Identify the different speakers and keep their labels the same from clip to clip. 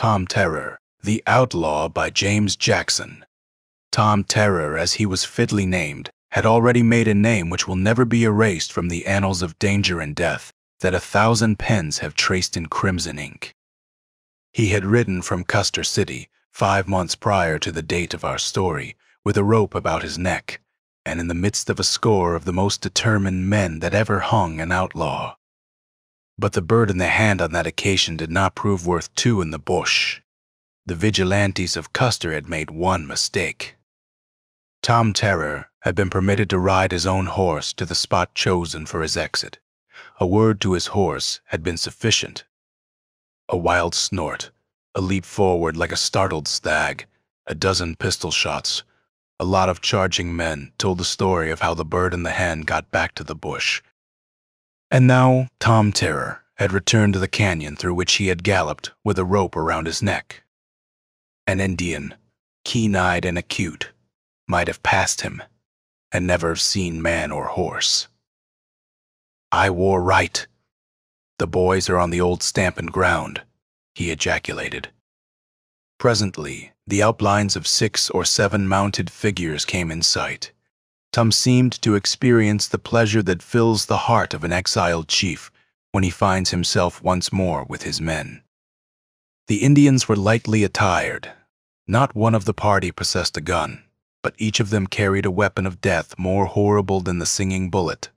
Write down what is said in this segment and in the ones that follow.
Speaker 1: Tom Terror, The Outlaw by James Jackson. Tom Terror, as he was fitly named, had already made a name which will never be erased from the annals of danger and death that 1,000 pens have traced in crimson ink. He had ridden from Custer City 5 months prior to the date of our story, with a rope about his neck, and in the midst of a score of the most determined men that ever hung an outlaw. But the bird in the hand on that occasion did not prove worth 2 in the bush. The vigilantes of Custer had made one mistake. Tom Terror had been permitted to ride his own horse to the spot chosen for his exit. A word to his horse had been sufficient. A wild snort, a leap forward like a startled stag, a dozen pistol shots, a lot of charging men told the story of how the bird in the hand got back to the bush. And now Tom Terror had returned to the canyon through which he had galloped with a rope around his neck. An Indian, keen-eyed and acute, might have passed him and never have seen man or horse. "I war right. The boys are on the old stampin' ground," he ejaculated. Presently, the outlines of 6 or 7 mounted figures came in sight. Tom seemed to experience the pleasure that fills the heart of an exiled chief when he finds himself once more with his men. The Indians were lightly attired. Not one of the party possessed a gun, but each of them carried a weapon of death more horrible than the singing bullet.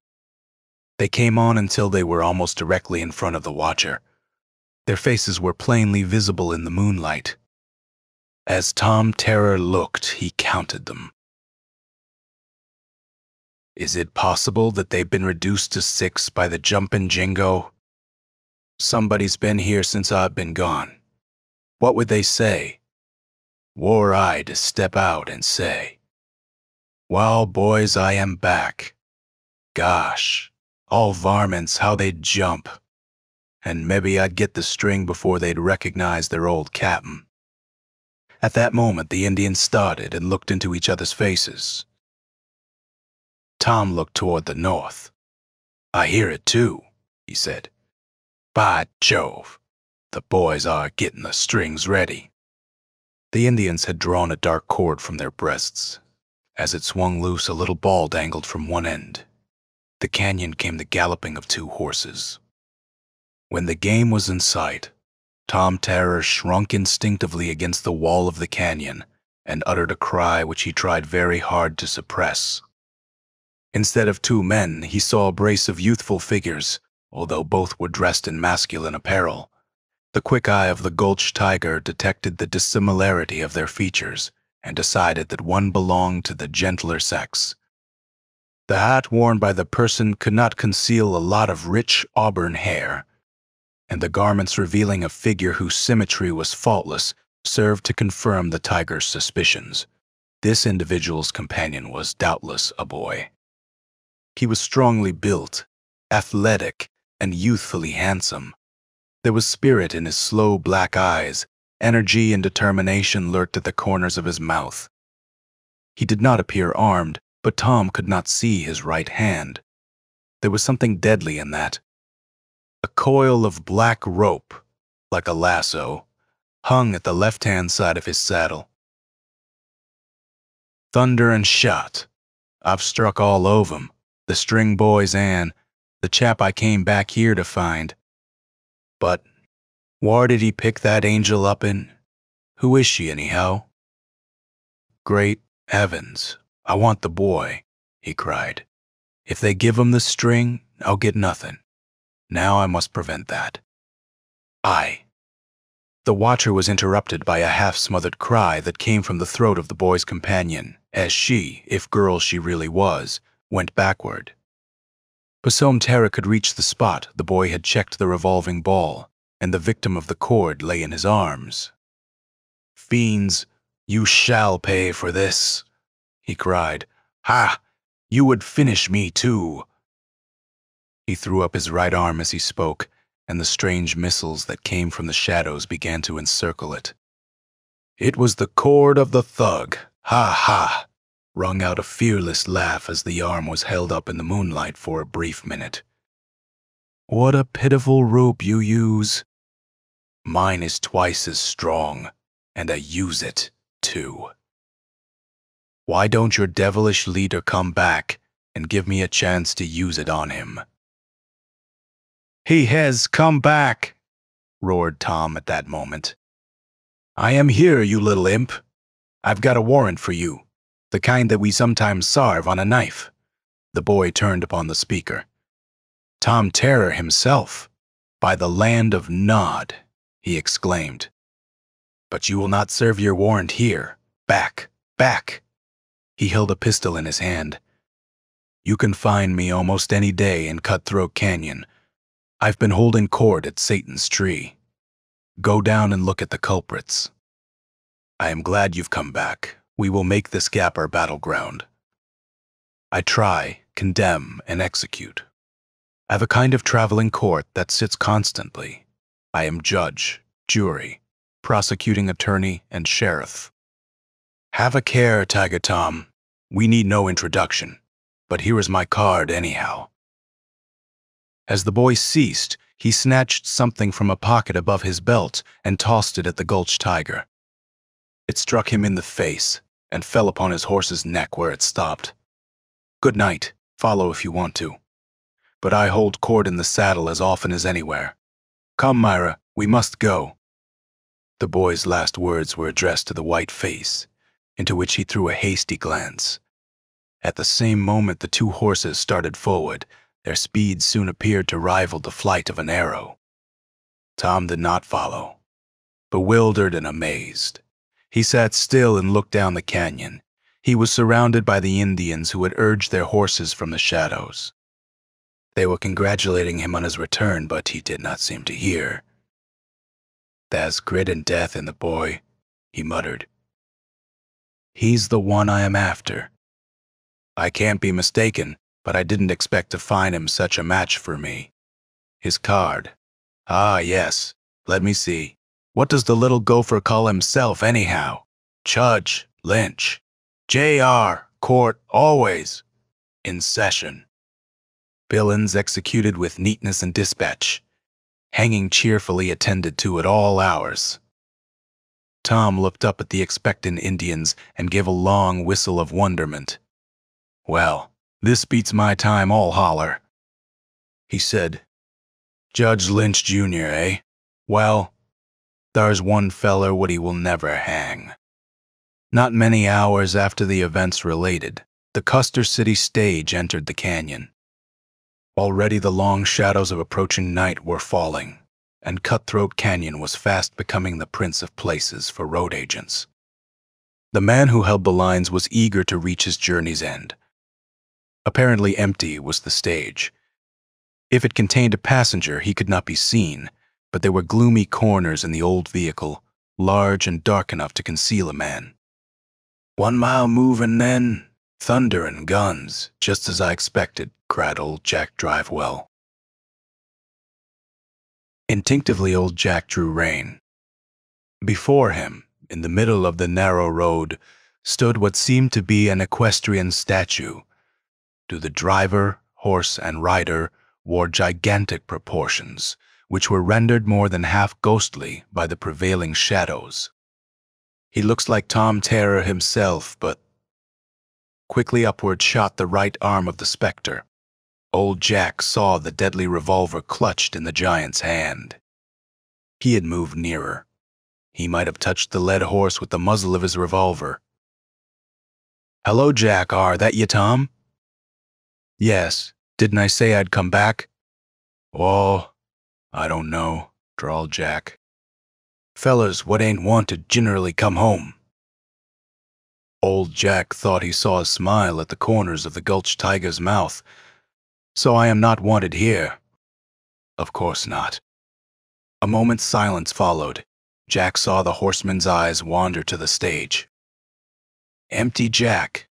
Speaker 1: They came on until they were almost directly in front of the watcher. Their faces were plainly visible in the moonlight. As Tom Terror looked, he counted them. "Is it possible that they've been reduced to 6 by the jumpin' jingo? Somebody's been here since I've been gone. What would they say? Were I to step out and say, 'Well, boys, I am back.' Gosh, all varmints, how they'd jump. And maybe I'd get the string before they'd recognize their old cap'n." At that moment, the Indians started and looked into each other's faces. Tom looked toward the north. "I hear it too," he said. "By Jove, the boys are getting the strings ready." The Indians had drawn a dark cord from their breasts. As it swung loose, a little ball dangled from one end. The canyon came the galloping of 2 horses. When the game was in sight, Tom Terror shrunk instinctively against the wall of the canyon and uttered a cry which he tried very hard to suppress. Instead of 2 men, he saw a brace of youthful figures, although both were dressed in masculine apparel. The quick eye of the Gulch tiger detected the dissimilarity of their features and decided that one belonged to the gentler sex. The hat worn by the person could not conceal a lot of rich auburn hair, and the garments revealing a figure whose symmetry was faultless served to confirm the tiger's suspicions. This individual's companion was doubtless a boy. He was strongly built, athletic, and youthfully handsome. There was spirit in his slow black eyes. Energy and determination lurked at the corners of his mouth. He did not appear armed, but Tom could not see his right hand. There was something deadly in that. A coil of black rope, like a lasso, hung at the left-hand side of his saddle. Thunder and shot. I've struck all over 'em, the string boys and the chap I came back here to find. But where did he pick that angel up in? Who is she, anyhow? Great heavens, I want the boy," he cried. "If they give him the string, I'll get nothing. Now I must prevent that." "I." The watcher was interrupted by a half-smothered cry that came from the throat of the boy's companion, as she, if girl she really was, went backward. Before Terror could reach the spot, the boy had checked the revolving ball, and the victim of the cord lay in his arms. "Fiends, you shall pay for this," he cried. "Ha! You would finish me too." He threw up his right arm as he spoke, and the strange missiles that came from the shadows began to encircle it. "It was the cord of the thug. Ha ha!" rung out a fearless laugh as the arm was held up in the moonlight for a brief minute. "What a pitiful rope you use." Mine is twice as strong, and I use it, too. Why don't your devilish leader come back and give me a chance to use it on him?" "He has come back," roared Tom at that moment. "I am here, you little imp. I've got a warrant for you, the kind that we sometimes sarve on a knife." The boy turned upon the speaker. "Tom Terror himself, by the land of Nod," he exclaimed. "But you will not serve your warrant here. Back, back." He held a pistol in his hand. "You can find me almost any day in Cutthroat Canyon. I've been holding court at Satan's Tree. Go down and look at the culprits. I am glad you've come back. We will make this gap our battleground. I try, condemn, and execute. I have a kind of traveling court that sits constantly. I am judge, jury, prosecuting attorney, and sheriff. Have a care, Tiger Tom. We need no introduction, but here is my card anyhow." As the boy ceased, he snatched something from a pocket above his belt and tossed it at the Gulch Tiger. It struck him in the face and fell upon his horse's neck where it stopped. "Good night. Follow if you want to. But I hold court in the saddle as often as anywhere. Come, Myra, we must go." The boy's last words were addressed to the white face, into which he threw a hasty glance. At the same moment the two horses started forward. Their speed soon appeared to rival the flight of an arrow. Tom did not follow. Bewildered and amazed, he sat still and looked down the canyon. He was surrounded by the Indians who had urged their horses from the shadows. They were congratulating him on his return, but he did not seem to hear. "There's grit and death in the boy," he muttered. "He's the one I am after. I can't be mistaken, but I didn't expect to find him such a match for me. His card. Ah, yes. Let me see. What does the little gopher call himself, anyhow? Judge Lynch. J.R. Court always in session. Villains executed with neatness and dispatch. Hanging cheerfully attended to at all hours." Tom looked up at the expectant Indians and gave a long whistle of wonderment. "Well, this beats my time all holler," he said. "Judge Lynch, Jr., eh? Well, thar's one feller what he will never hang." Not many hours after the events related, the Custer City stage entered the canyon. Already the long shadows of approaching night were falling, and Cutthroat Canyon was fast becoming the prince of places for road agents. The man who held the lines was eager to reach his journey's end. Apparently empty was the stage. If it contained a passenger, he could not be seen, but there were gloomy corners in the old vehicle, large and dark enough to conceal a man. "1 mile moving then, thunder and guns, just as I expected," cried old Jack Drivewell. Instinctively old Jack drew rein. Before him, in the middle of the narrow road, stood what seemed to be an equestrian statue. To the driver, horse, and rider wore gigantic proportions, which were rendered more than half ghostly by the prevailing shadows. "He looks like Tom Terror himself, but—" Quickly upward shot the right arm of the specter. Old Jack saw the deadly revolver clutched in the giant's hand. He had moved nearer. He might have touched the led horse with the muzzle of his revolver. "Hello, Jack, are that you, Tom?" "Yes. Didn't I say I'd come back?" "Oh, I don't know," drawled Jack. "Fellers what ain't wanted generally come home." Old Jack thought he saw a smile at the corners of the Gulch Tiger's mouth. "So I am not wanted here?" "Of course not." A moment's silence followed. Jack saw the horseman's eyes wander to the stage. "Empty, Jack?"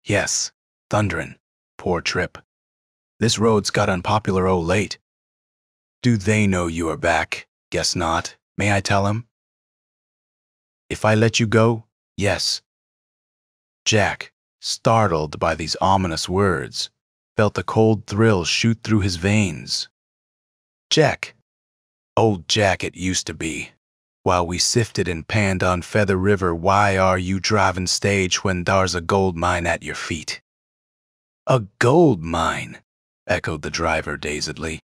Speaker 1: "Yes, thunderin'. Poor trip. This road's got unpopular late." "Do they know you are back?" "Guess not. May I tell him?" "If I let you go, yes." Jack, startled by these ominous words, felt a cold thrill shoot through his veins. "Jack, Old Jack it used to be. While we sifted and panned on Feather River, why are you driving stage when there's a gold mine at your feet? A gold mine, echoed the driver dazedly.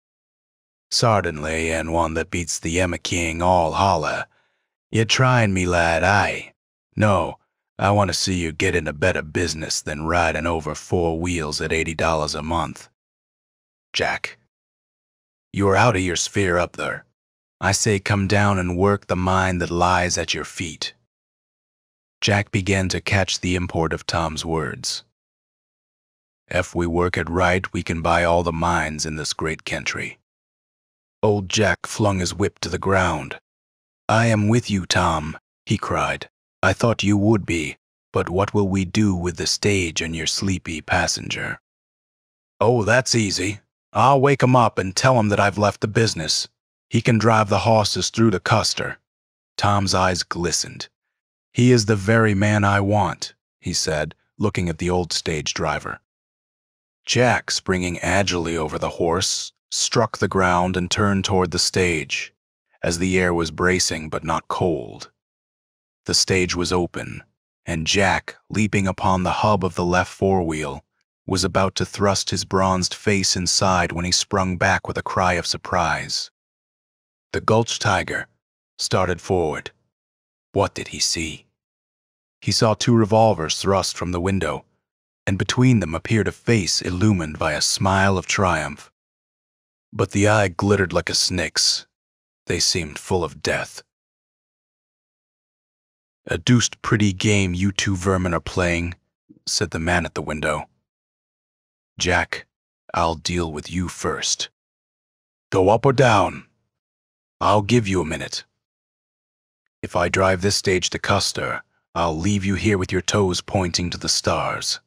Speaker 1: Sartinly, and one that beats the Emma King all holla. You tryin' me, lad, aye. No, I want to see you get into better business than riding over four wheels at $80 a month. Jack, you are out of your sphere up there. I say come down and work the mine that lies at your feet. Jack began to catch the import of Tom's words. If we work it right, we can buy all the mines in this great country. Old Jack flung his whip to the ground. I am with you, Tom, he cried. I thought you would be, but what will we do with the stage and your sleepy passenger? Oh, that's easy. I'll wake him up and tell him that I've left the business. He can drive the horses through to Custer. Tom's eyes glistened. He is the very man I want, he said, looking at the old stage driver. Jack, springing agilely over the horse, struck the ground and turned toward the stage, as the air was bracing but not cold. The stage was open, and Jack, leaping upon the hub of the left forewheel, was about to thrust his bronzed face inside when he sprung back with a cry of surprise. The Gulch Tiger started forward. What did he see? He saw two revolvers thrust from the window, and between them appeared a face illumined by a smile of triumph. But the eye glittered like a snake's. They seemed full of death. A deuced pretty game you two vermin are playing, said the man at the window. Jack, I'll deal with you first. Go up or down? I'll give you a minute. If I drive this stage to Custer, I'll leave you here with your toes pointing to the stars.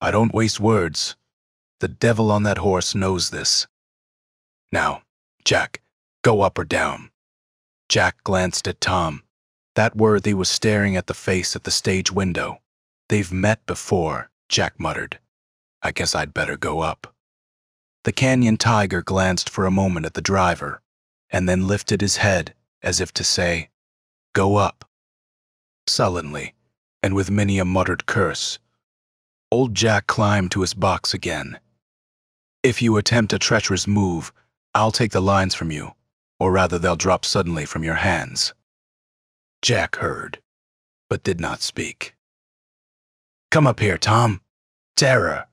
Speaker 1: I don't waste words. The devil on that horse knows this. Now, Jack, go up or down. Jack glanced at Tom. That worthy was staring at the face at the stage window. They've met before, Jack muttered. I guess I'd better go up. The Canyon Tiger glanced for a moment at the driver, and then lifted his head as if to say, Go up. Sullenly, and with many a muttered curse, old Jack climbed to his box again. If you attempt a treacherous move, I'll take the lines from you, or rather they'll drop suddenly from your hands. Jack heard, but did not speak. Come up here, Tom. Terror.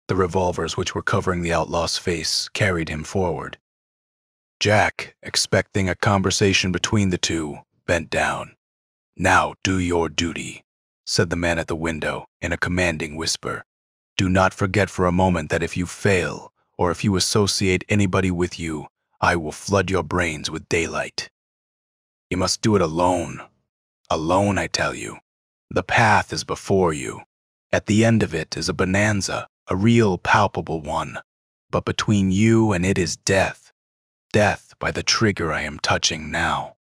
Speaker 1: The revolvers which were covering the outlaw's face carried him forward. Jack, expecting a conversation between the two, bent down. Now do your duty, said the man at the window in a commanding whisper. Do not forget for a moment that if you fail, or if you associate anybody with you, I will flood your brains with daylight. You must do it alone. Alone, I tell you. The path is before you. At the end of it is a bonanza, a real palpable one. But between you and it is death. Death by the trigger I am touching now.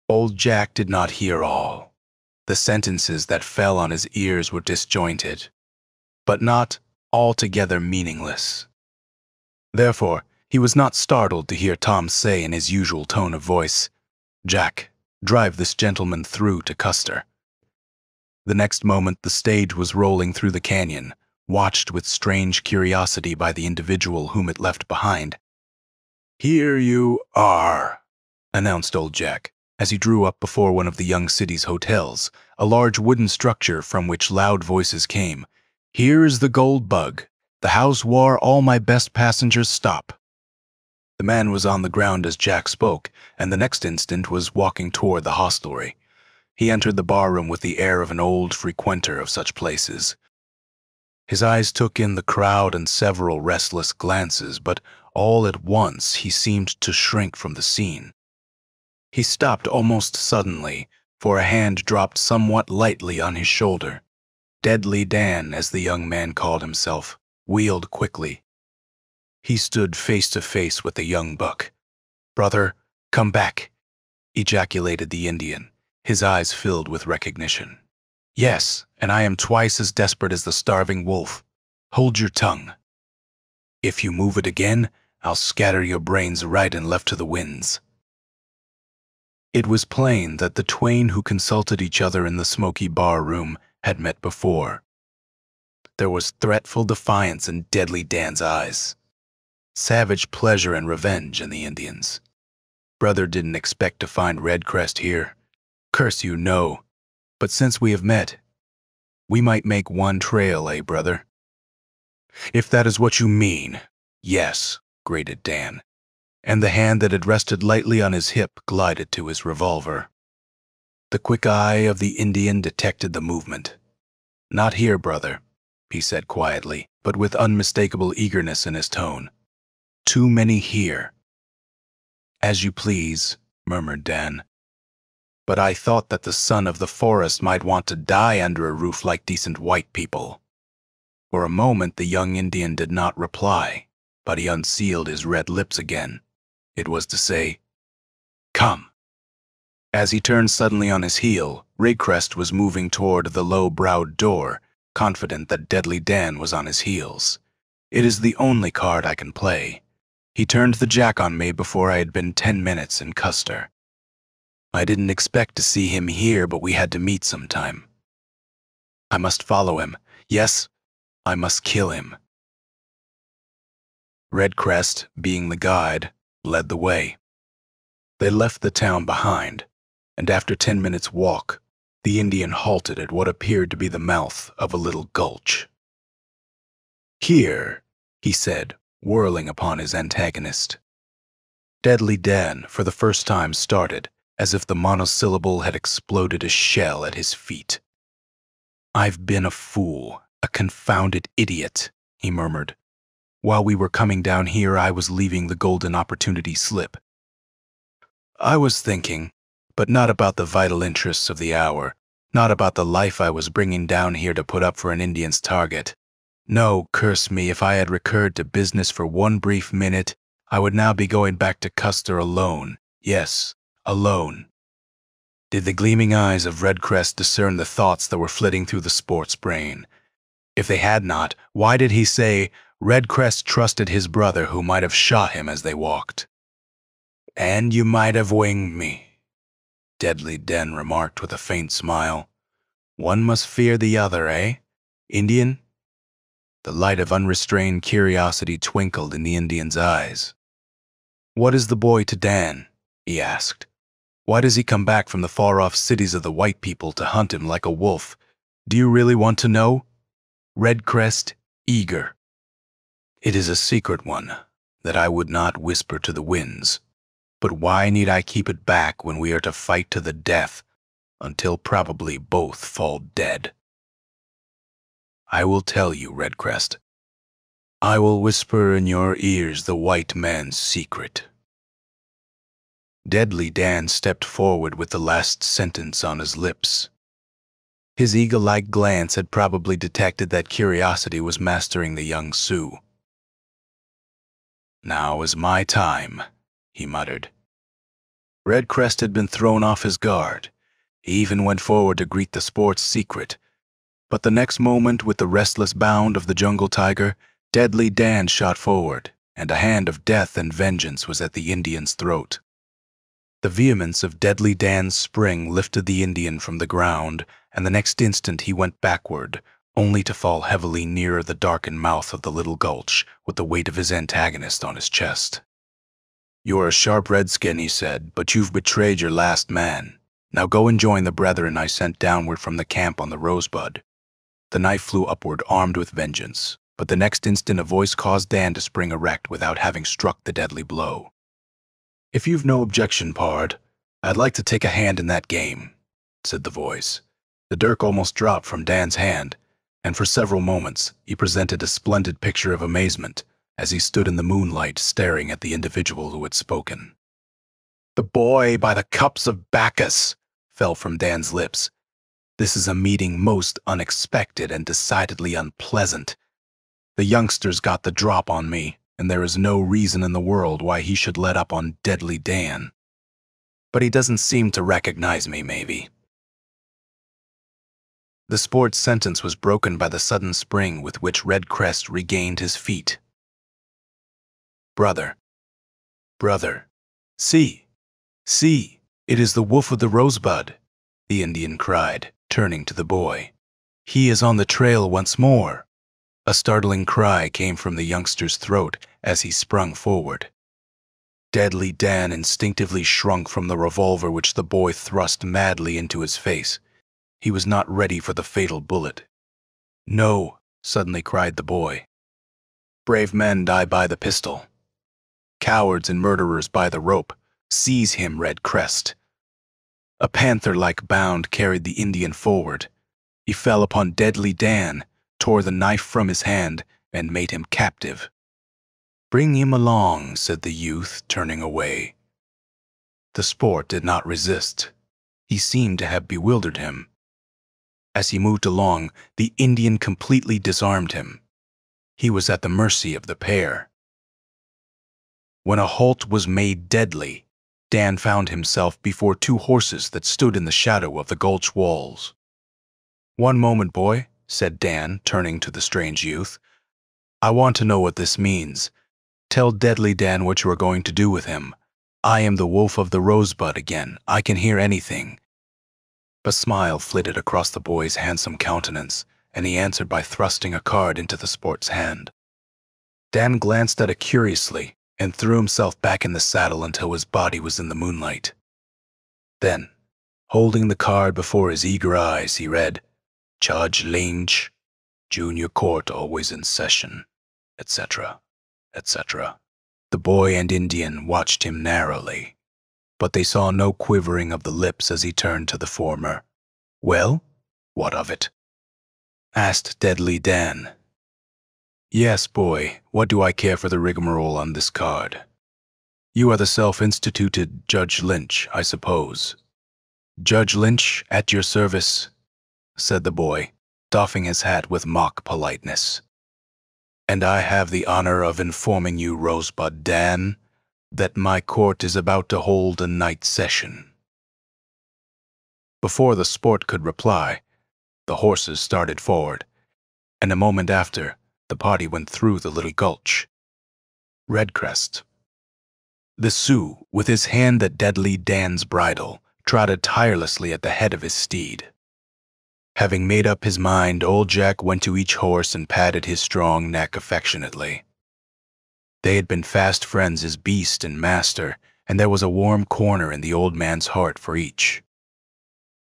Speaker 1: Old Jack did not hear all. The sentences that fell on his ears were disjointed, but not altogether meaningless. Therefore, he was not startled to hear Tom say in his usual tone of voice, Jack, drive this gentleman through to Custer. The next moment the stage was rolling through the canyon, watched with strange curiosity by the individual whom it left behind. Here you are, announced old Jack, as he drew up before one of the young city's hotels, a large wooden structure from which loud voices came. Here is the Gold Bug, the house where all my best passengers stop. The man was on the ground as Jack spoke, and the next instant was walking toward the hostelry. He entered the barroom with the air of an old frequenter of such places. His eyes took in the crowd and several restless glances, but all at once he seemed to shrink from the scene. He stopped almost suddenly, for a hand dropped somewhat lightly on his shoulder. Deadly Dan, as the young man called himself, wheeled quickly. He stood face to face with the young buck. "Brother, come back," ejaculated the Indian, his eyes filled with recognition. "Yes, and I am twice as desperate as the starving wolf. Hold your tongue. If you move it again, I'll scatter your brains right and left to the winds." It was plain that the twain who consulted each other in the smoky bar room had met before. There was threatful defiance in Deadly Dan's eyes, savage pleasure and revenge in the Indians. "Brother didn't expect to find Redcrest here. Curse you, no. But since we have met, we might make one trail, eh, brother?" "If that is what you mean, yes," grated Dan, and the hand that had rested lightly on his hip glided to his revolver. The quick eye of the Indian detected the movement. "Not here, brother," he said quietly, but with unmistakable eagerness in his tone. "Too many here." "As you please," murmured Dan. "But I thought that the son of the forest might want to die under a roof like decent white people." For a moment the young Indian did not reply, but he unsealed his red lips again. It was to say, "Come." As he turned suddenly on his heel, Redcrest was moving toward the low-browed door, confident that Deadly Dan was on his heels. "It is the only card I can play." He turned the jack on me before I had been 10 minutes in Custer. "I didn't expect to see him here, but we had to meet sometime. I must follow him. Yes, I must kill him." Redcrest, being the guide, led the way. They left the town behind, and after 10 minutes' walk, the Indian halted at what appeared to be the mouth of a little gulch. "Here," he said, whirling upon his antagonist. Deadly Dan, for the first time, started, as if the monosyllable had exploded a shell at his feet. "I've been a fool, a confounded idiot," he murmured. "While we were coming down here, I was leaving the golden opportunity slip. I was thinking, but not about the vital interests of the hour, not about the life I was bringing down here to put up for an Indian's target. No, curse me, if I had recurred to business for one brief minute, I would now be going back to Custer alone. Yes, alone." Did the gleaming eyes of Redcrest discern the thoughts that were flitting through the sport's brain? If they had not, why did he say Redcrest trusted his brother who might have shot him as they walked? "And you might have winged me," Deadly Dan remarked with a faint smile. "One must fear the other, eh, Indian?" The light of unrestrained curiosity twinkled in the Indian's eyes. "What is the boy to Dan?" he asked. "Why does he come back from the far-off cities of the white people to hunt him like a wolf? Do you really want to know?" Redcrest, eager. "It is a secret one that I would not whisper to the winds. But why need I keep it back when we are to fight to the death, until probably both fall dead? I will tell you, Redcrest. I will whisper in your ears the white man's secret." Deadly Dan stepped forward with the last sentence on his lips. His eagle-like glance had probably detected that curiosity was mastering the young Sioux. "Now is my time," he muttered. Redcrest had been thrown off his guard. He even went forward to greet the sport's secret. But the next moment, with the restless bound of the jungle tiger, Deadly Dan shot forward, and a hand of death and vengeance was at the Indian's throat. The vehemence of Deadly Dan's spring lifted the Indian from the ground, and the next instant he went backward, only to fall heavily nearer the darkened mouth of the little gulch, with the weight of his antagonist on his chest. "You're a sharp redskin," he said, "but you've betrayed your last man. Now go and join the brethren I sent downward from the camp on the Rosebud." The knife flew upward, armed with vengeance, but the next instant a voice caused Dan to spring erect without having struck the deadly blow. "If you've no objection, Pard, I'd like to take a hand in that game," said the voice. The dirk almost dropped from Dan's hand, and for several moments he presented a splendid picture of amazement as he stood in the moonlight staring at the individual who had spoken. "The boy by the cups of Bacchus," fell from Dan's lips. "This is a meeting most unexpected and decidedly unpleasant. The youngster's got the drop on me, and there is no reason in the world why he should let up on Deadly Dan. But he doesn't seem to recognize me, maybe." The sport's sentence was broken by the sudden spring with which Redcrest regained his feet. Brother, brother, see, see, it is the wolf of the rosebud, the Indian cried, turning to the boy. He is on the trail once more. A startling cry came from the youngster's throat as he sprung forward. Deadly Dan instinctively shrunk from the revolver which the boy thrust madly into his face. He was not ready for the fatal bullet. No, suddenly cried the boy. Brave men die by the pistol. Cowards and murderers by the rope. Seize him, Red Crest. A panther-like bound carried the Indian forward. He fell upon Deadly Dan, tore the knife from his hand, and made him captive. Bring him along, said the youth, turning away. The sport did not resist. He seemed to have bewildered him. As he moved along, the Indian completely disarmed him. He was at the mercy of the pair. When a halt was made deadly, Dan found himself before two horses that stood in the shadow of the gulch walls. One moment, boy, said Dan, turning to the strange youth. I want to know what this means. Tell Deadly Dan what you are going to do with him. I am the wolf of the rosebud again. I can hear anything. A smile flitted across the boy's handsome countenance, and he answered by thrusting a card into the sport's hand. Dan glanced at it curiously and threw himself back in the saddle until his body was in the moonlight. Then, holding the card before his eager eyes, he read, Judge Lynch, Junior Court always in session, etc., etc. The boy and Indian watched him narrowly, but they saw no quivering of the lips as he turned to the former. Well, what of it? Asked Deadly Dan. Yes, boy, what do I care for the rigmarole on this card? You are the self-instituted Judge Lynch, I suppose. Judge Lynch, at your service, said the boy, doffing his hat with mock politeness. And I have the honor of informing you, Rosebud Dan, that my court is about to hold a night session. Before the sport could reply, the horses started forward, and a moment after, the party went through the little gulch. Redcrest. The Sioux, with his hand at Deadly Dan's bridle, trotted tirelessly at the head of his steed. Having made up his mind, old Jack went to each horse and patted his strong neck affectionately. They had been fast friends as beast and master, and there was a warm corner in the old man's heart for each.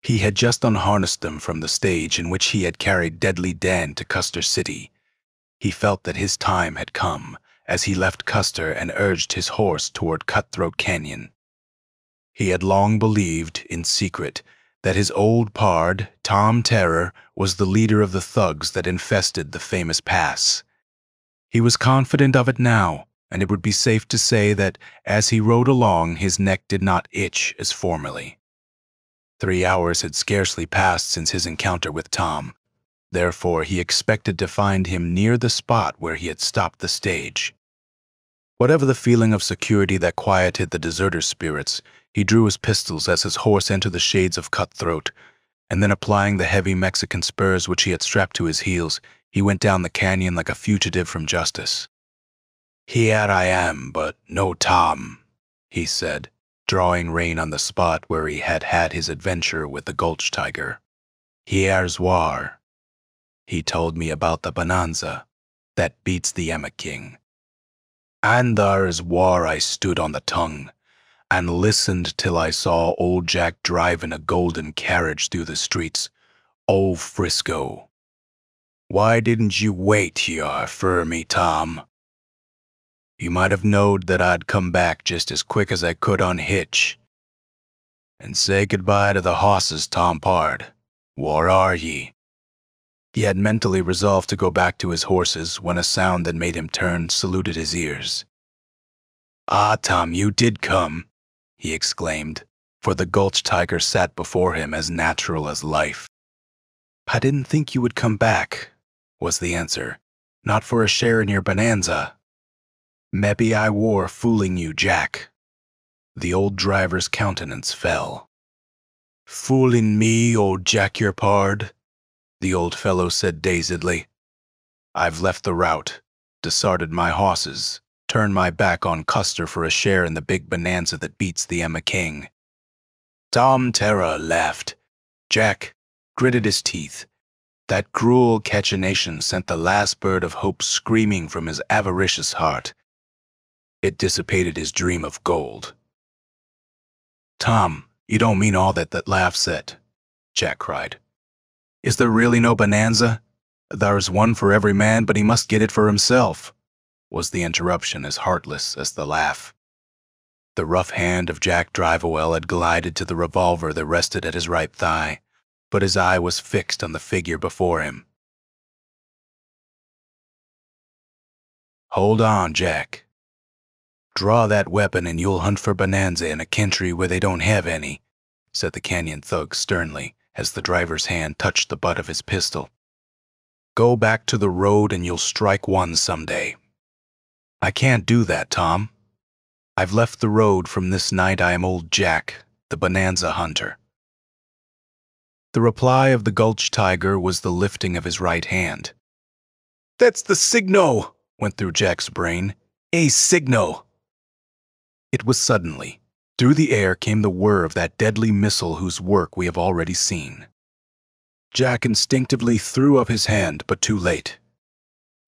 Speaker 1: He had just unharnessed them from the stage in which he had carried Deadly Dan to Custer City. He felt that his time had come as he left Custer and urged his horse toward Cutthroat Canyon. He had long believed, in secret, that his old pard, Tom Terror, was the leader of the thugs that infested the famous pass. He was confident of it now, and it would be safe to say that as he rode along, his neck did not itch as formerly. 3 hours had scarcely passed since his encounter with Tom. Therefore, he expected to find him near the spot where he had stopped the stage. Whatever the feeling of security that quieted the deserter's spirits, he drew his pistols as his horse entered the shades of Cutthroat, and then applying the heavy Mexican spurs which he had strapped to his heels, he went down the canyon like a fugitive from justice. Here I am, but no Tom, he said, drawing rein on the spot where he had had his adventure with the Gulch Tiger. Here's war. He told me about the bonanza that beats the Emma King. And there's war I stood on the tongue, and listened till I saw old Jack driving a golden carriage through the streets. Oh, Frisco. Why didn't you wait here for me, Tom? You might have knowed that I'd come back just as quick as I could unhitch. And say goodbye to the hosses, Tom Pard. Where are ye? He had mentally resolved to go back to his horses when a sound that made him turn saluted his ears. Ah, Tom, you did come, he exclaimed, for the Gulch Tiger sat before him as natural as life. I didn't think you would come back, was the answer. Not for a share in your bonanza. Maybe I were fooling you, Jack. The old driver's countenance fell. Fooling me, old Jack your pard? The old fellow said dazedly. I've left the route, deserted my horses, turn my back on Custer for a share in the big bonanza that beats the Emma King. Tom Terra laughed. Jack gritted his teeth. That cruel cachinnation sent the last bird of hope screaming from his avaricious heart. It dissipated his dream of gold. Tom, you don't mean all that laugh said, Jack cried. Is there really no bonanza? There's one for every man, but he must get it for himself, was the interruption as heartless as the laugh. The rough hand of Jack Drivewell had glided to the revolver that rested at his right thigh, but his eye was fixed on the figure before him. Hold on, Jack. Draw that weapon and you'll hunt for bonanza in a country where they don't have any, said the canyon thug sternly as the driver's hand touched the butt of his pistol. Go back to the road and you'll strike one someday. I can't do that, Tom. I've left the road from this night. I am old Jack, the bonanza hunter. The reply of the Gulch Tiger was the lifting of his right hand. That's the signal, went through Jack's brain. A signal. It was suddenly. Through the air came the whir of that deadly missile whose work we have already seen. Jack instinctively threw up his hand, but too late.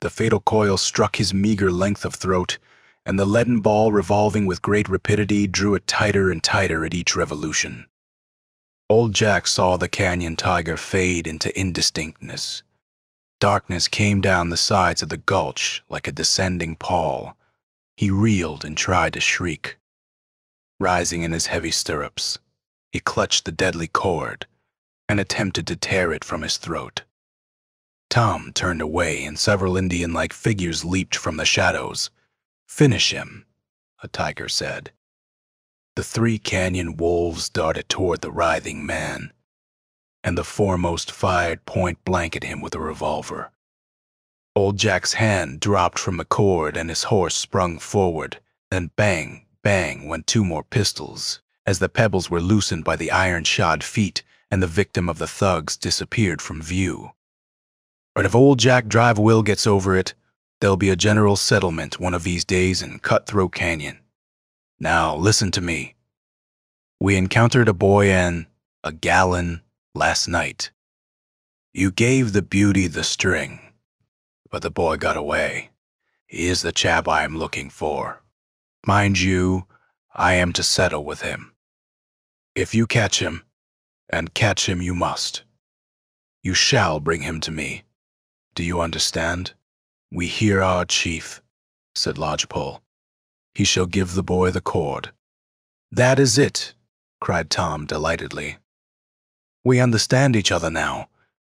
Speaker 1: The fatal coil struck his meager length of throat, and the leaden ball, revolving with great rapidity, drew it tighter and tighter at each revolution. Old Jack saw the canyon tiger fade into indistinctness. Darkness came down the sides of the gulch like a descending pall. He reeled and tried to shriek. Rising in his heavy stirrups, he clutched the deadly cord and attempted to tear it from his throat. Tom turned away, and several Indian-like figures leaped from the shadows. Finish him, a tiger said. The 3 canyon wolves darted toward the writhing man, and the foremost fired point blank at him with a revolver. Old Jack's hand dropped from the cord and his horse sprung forward. Then bang, bang went 2 more pistols, as the pebbles were loosened by the iron-shod feet, and the victim of the thugs disappeared from view. But if old Jack Drivewell gets over it, there'll be a general settlement one of these days in Cutthroat Canyon. Now, listen to me. We encountered a boy and a gallon last night. You gave the beauty the string, but the boy got away. He is the chap I am looking for. Mind you, I am to settle with him. If you catch him, and catch him you must, you shall bring him to me. Do you understand? We hear our chief, said Lodgepole. He shall give the boy the cord. That is it, cried Tom delightedly. We understand each other now,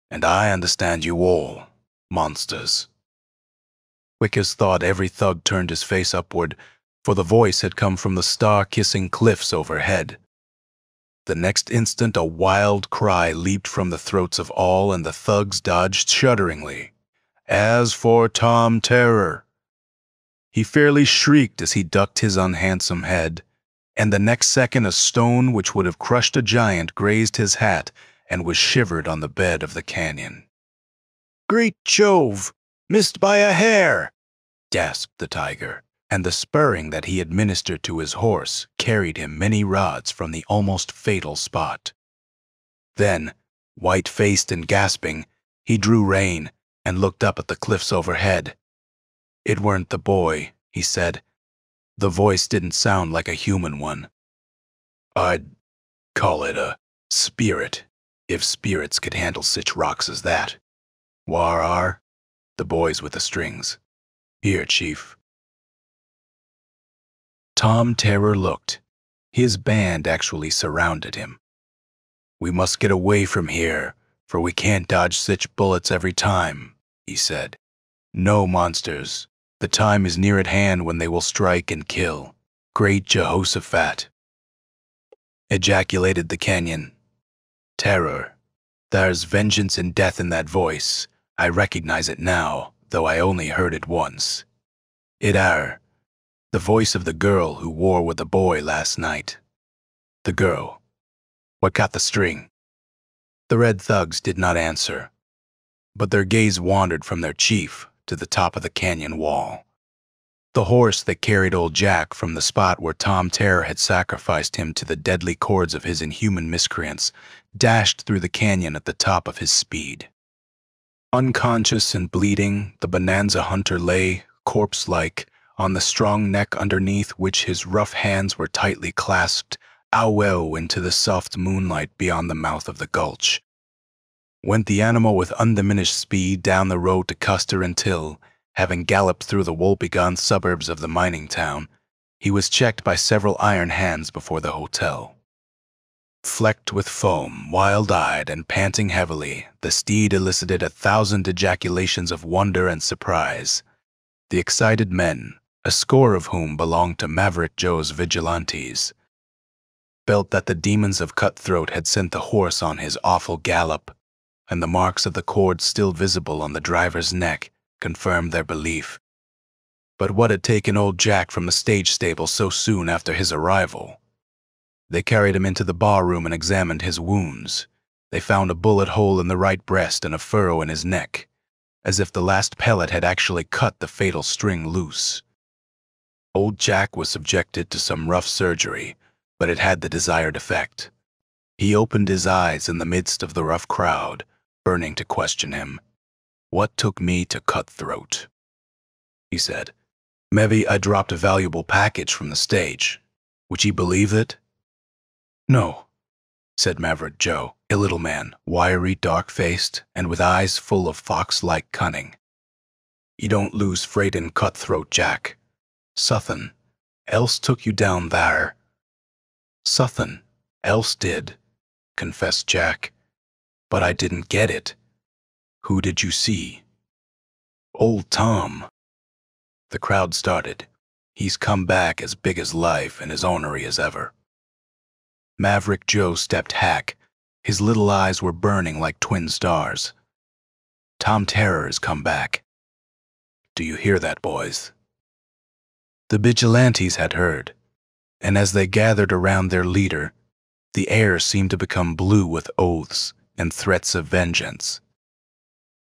Speaker 1: and I understand you all, monsters. Quick as thought, every thug turned his face upward, for the voice had come from the star-kissing cliffs overhead. The next instant a wild cry leaped from the throats of all, and the thugs dodged shudderingly. As for Tom Terror, he fairly shrieked as he ducked his unhandsome head, and the next second a stone which would have crushed a giant grazed his hat and was shivered on the bed of the canyon. Great Jove! Missed by a hair! Gasped the tiger, and the spurring that he administered to his horse carried him many rods from the almost fatal spot. Then, white-faced and gasping, he drew rein and looked up at the cliffs overhead. It weren't the boy, he said. The voice didn't sound like a human one. I'd call it a spirit, if spirits could handle such rocks as that. Whar are the boys with the strings? Here, Chief. Tom Terror looked. His band actually surrounded him. We must get away from here, for we can't dodge such bullets every time, he said. No, monsters. The time is near at hand when they will strike and kill. Great Jehoshaphat! Ejaculated the canyon. Terror. There's vengeance and death in that voice. I recognize it now, though I only heard it once. It are the voice of the girl who war with the boy last night. The girl. What got the string? The red thugs did not answer, but their gaze wandered from their chief to the top of the canyon wall. The horse that carried old Jack from the spot where Tom Terror had sacrificed him to the deadly cords of his inhuman miscreants dashed through the canyon at the top of his speed. Unconscious and bleeding, the Bonanza hunter lay, corpse-like, on the strong neck underneath which his rough hands were tightly clasped, ow into the soft moonlight beyond the mouth of the gulch. Went the animal with undiminished speed down the road to Custer until, having galloped through the woe-begone suburbs of the mining town, he was checked by several iron hands before the hotel. Flecked with foam, wild-eyed, and panting heavily, the steed elicited 1,000 ejaculations of wonder and surprise. The excited men, a score of whom belonged to Maverick Joe's vigilantes, felt that the demons of Cutthroat had sent the horse on his awful gallop, and the marks of the cords still visible on the driver's neck confirmed their belief. But what had taken old Jack from the stage stable so soon after his arrival? They carried him into the barroom and examined his wounds. They found a bullet hole in the right breast and a furrow in his neck, as if the last pellet had actually cut the fatal string loose. Old Jack was subjected to some rough surgery, but it had the desired effect. He opened his eyes in the midst of the rough crowd, burning to question him. "What took me to Cutthroat?" he said. "Maybe I dropped a valuable package from the stage. Would you believe it?" "No," said Maverick Joe, a little man, wiry, dark-faced, and with eyes full of fox-like cunning. "You don't lose freight in Cutthroat, Jack. Suthin else took you down there." "Suthin else did," confessed Jack. "But I didn't get it. Who did you see?" "Old Tom." The crowd started. "He's come back as big as life and as ornery as ever." Maverick Joe stepped hack. His little eyes were burning like twin stars. "Tom Terror has come back. Do you hear that, boys?" The vigilantes had heard, and as they gathered around their leader, the air seemed to become blue with oaths and threats of vengeance.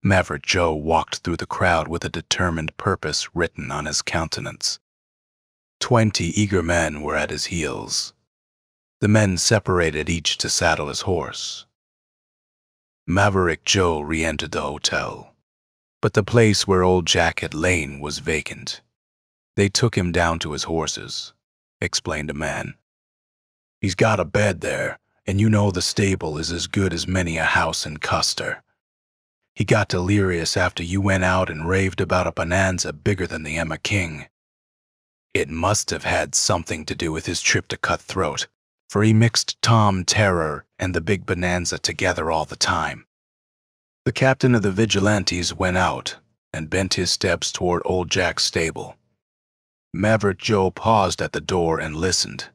Speaker 1: Maverick Joe walked through the crowd with a determined purpose written on his countenance. 20 eager men were at his heels. The men separated each to saddle his horse. Maverick Joe re-entered the hotel, but the place where old Jack had lain was vacant. "They took him down to his horses," explained a man. "He's got a bed there, and you know the stable is as good as many a house in Custer. He got delirious after you went out and raved about a bonanza bigger than the Emma King. It must have had something to do with his trip to Cutthroat, for he mixed Tom Terror and the big bonanza together all the time." The captain of the vigilantes went out and bent his steps toward old Jack's stable. Maverick Joe paused at the door and listened,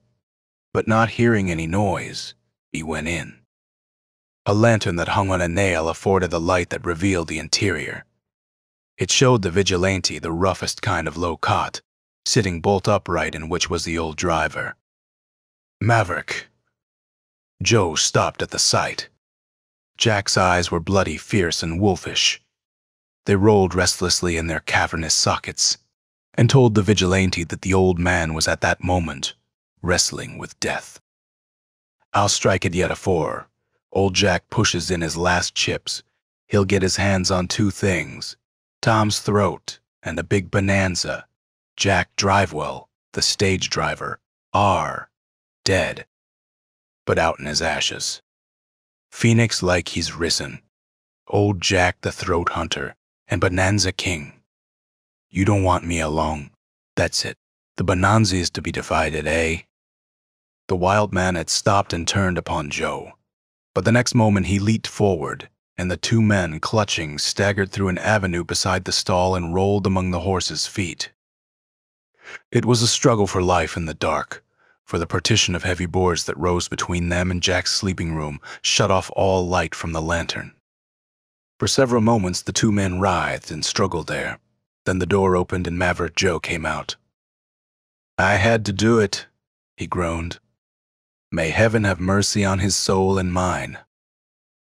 Speaker 1: but not hearing any noise, he went in. A lantern that hung on a nail afforded the light that revealed the interior. It showed the vigilante the roughest kind of low cot, sitting bolt upright in which was the old driver. "Maverick." Joe stopped at the sight. Jack's eyes were bloody, fierce, and wolfish. They rolled restlessly in their cavernous sockets and told the vigilante that the old man was at that moment wrestling with death. "I'll strike it yet afore old Jack pushes in his last chips. He'll get his hands on 2 things, Tom's throat and a big bonanza. Jack Drivewell, the stage driver, are dead, but out in his ashes. Phoenix like he's risen. Old Jack the Throat Hunter and Bonanza King. You don't want me along. That's it. The bonanza is to be divided, eh?" The wild man had stopped and turned upon Joe, but the next moment he leaped forward, and the 2 men, clutching, staggered through an avenue beside the stall and rolled among the horses' feet. It was a struggle for life in the dark, for the partition of heavy boards that rose between them and Jack's sleeping room shut off all light from the lantern. For several moments the 2 men writhed and struggled there. Then the door opened and Maverick Joe came out. "I had to do it," he groaned. "May heaven have mercy on his soul and mine."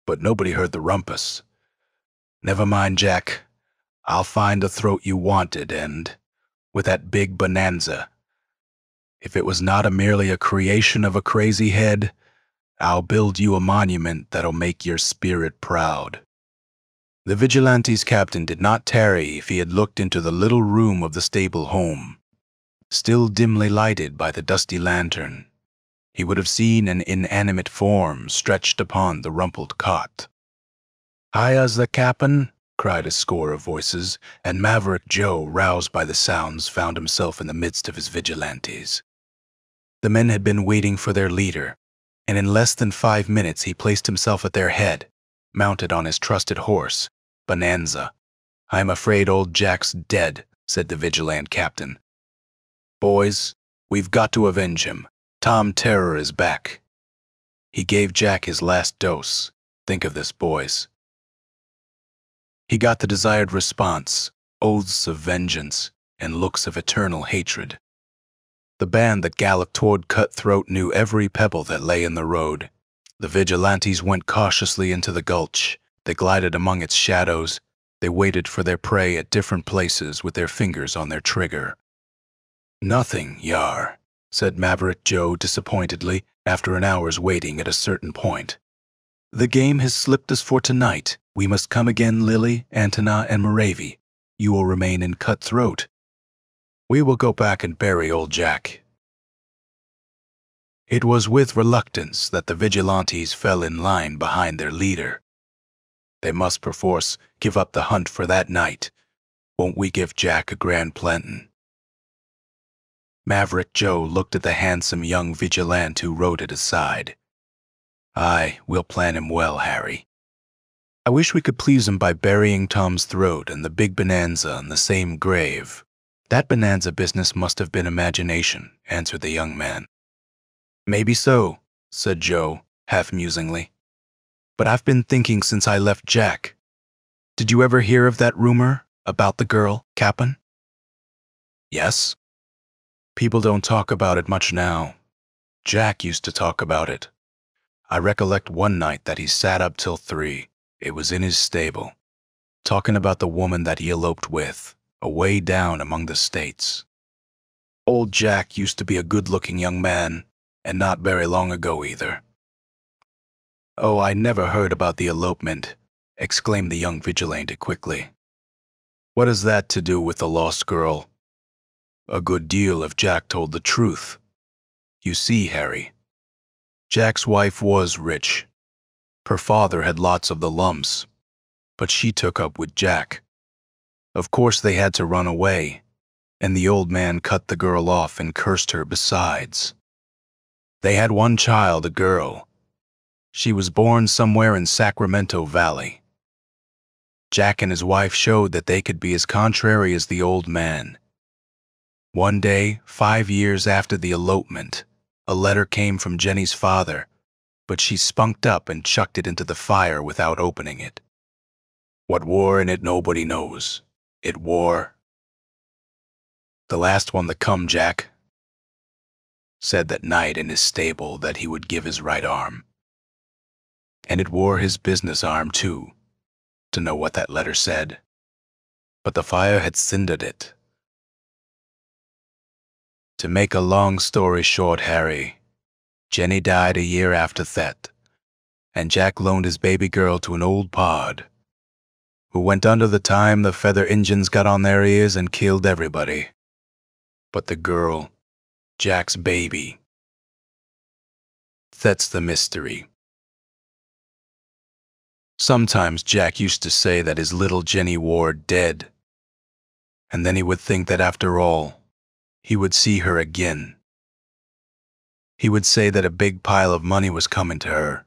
Speaker 1: But nobody heard the rumpus. "Never mind, Jack. I'll find the throat you wanted and with that big bonanza. If it was not merely a creation of a crazy head, I'll build you a monument that'll make your spirit proud." The Vigilante's captain did not tarry if he had looked into the little room of the stable home, still dimly lighted by the dusty lantern. He would have seen an inanimate form stretched upon the rumpled cot. "Hiya's the cap'n!" cried a score of voices, and Maverick Joe, roused by the sounds, found himself in the midst of his vigilantes. The men had been waiting for their leader, and in less than 5 minutes he placed himself at their head, mounted on his trusted horse, Bonanza. "I'm afraid old Jack's dead," said the vigilant captain. "Boys, we've got to avenge him. Tom Terror is back. He gave Jack his last dose. Think of this, boys." He got the desired response, oaths of vengeance and looks of eternal hatred. The band that galloped toward Cutthroat knew every pebble that lay in the road. The vigilantes went cautiously into the gulch. They glided among its shadows. They waited for their prey at different places with their fingers on their trigger. "Nothing, Yar," said Maverick Joe disappointedly after an hour's waiting at a certain point. "The game has slipped us for tonight. We must come again, Lily, Antona, and Moravi. You will remain in Cutthroat. We will go back and bury old Jack." It was with reluctance that the vigilantes fell in line behind their leader. They must perforce give up the hunt for that night. Won't we give Jack a grand plantin'? Maverick Joe looked at the handsome young vigilante who rode at his side. "Aye, we'll plan him well, Harry. I wish we could please him by burying Tom's throat and the big bonanza in the same grave." "That bonanza business must have been imagination," answered the young man. "Maybe so," said Joe, half musingly. "But I've been thinking since I left Jack. Did you ever hear of that rumor about the girl, Cap'n?" "Yes. People don't talk about it much now. Jack used to talk about it. I recollect one night that he sat up till 3. It was in his stable, talking about the woman that he eloped with, away down among the States. Old Jack used to be a good-looking young man, and not very long ago either." "Oh, I never heard about the elopement," exclaimed the young vigilante quickly. "What has that to do with the lost girl?" "A good deal if Jack told the truth. You see, Harry, Jack's wife was rich. Her father had lots of the lumps, but she took up with Jack. Of course they had to run away, and the old man cut the girl off and cursed her besides. They had one child, a girl. She was born somewhere in Sacramento Valley. Jack and his wife showed that they could be as contrary as the old man. One day, 5 years after the elopement, a letter came from Jenny's father, but she spunked up and chucked it into the fire without opening it. What war in it nobody knows. It war. The last one that come, Jack said that night in his stable that he would give his right arm. And it wore his business arm too, to know what that letter said. But the fire had cindered it. To make a long story short, Harry, Jenny died a year after that, and Jack loaned his baby girl to an old pard, who went under the time the feather Injuns got on their ears and killed everybody. But the girl, Jack's baby, that's the mystery. Sometimes Jack used to say that his little Jenny Ward dead, and then he would think that after all, he would see her again. He would say that a big pile of money was coming to her,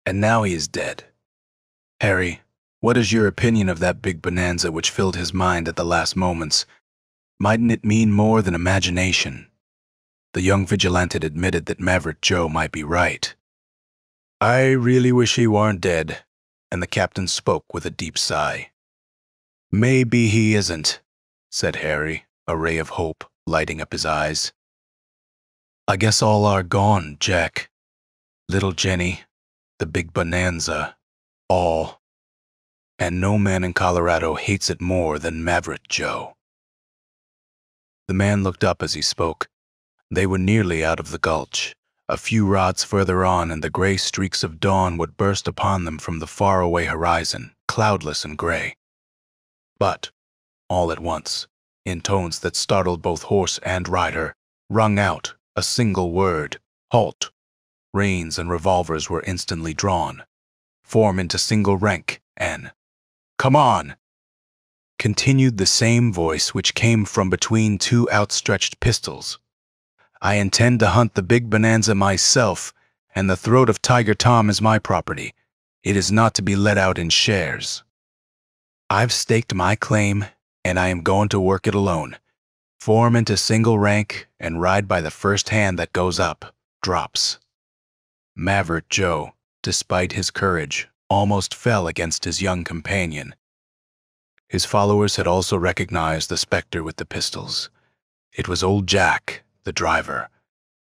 Speaker 1: and now he is dead. Harry, what is your opinion of that big bonanza which filled his mind at the last moments? Mightn't it mean more than imagination?" The young vigilante admitted that Maverick Joe might be right. "I really wish he weren't dead," and the captain spoke with a deep sigh. "Maybe he isn't," said Harry, a ray of hope lighting up his eyes. "I guess all are gone, Jack. Little Jenny, the big bonanza, all. And no man in Colorado hates it more than Maverick Joe." The man looked up as he spoke. They were nearly out of the gulch. A few rods further on, and the gray streaks of dawn would burst upon them from the faraway horizon, cloudless and gray. But, all at once, in tones that startled both horse and rider, rung out a single word: halt. Reins and revolvers were instantly drawn. Form into single rank, and "Come on!" continued the same voice which came from between two outstretched pistols. "I intend to hunt the big bonanza myself, and the throat of Tiger Tom is my property. It is not to be let out in shares. I've staked my claim, and I am going to work it alone. Form into single rank and ride by the first hand that goes up, drops." Maverick Joe, despite his courage, almost fell against his young companion. His followers had also recognized the specter with the pistols. It was old Jack, the driver,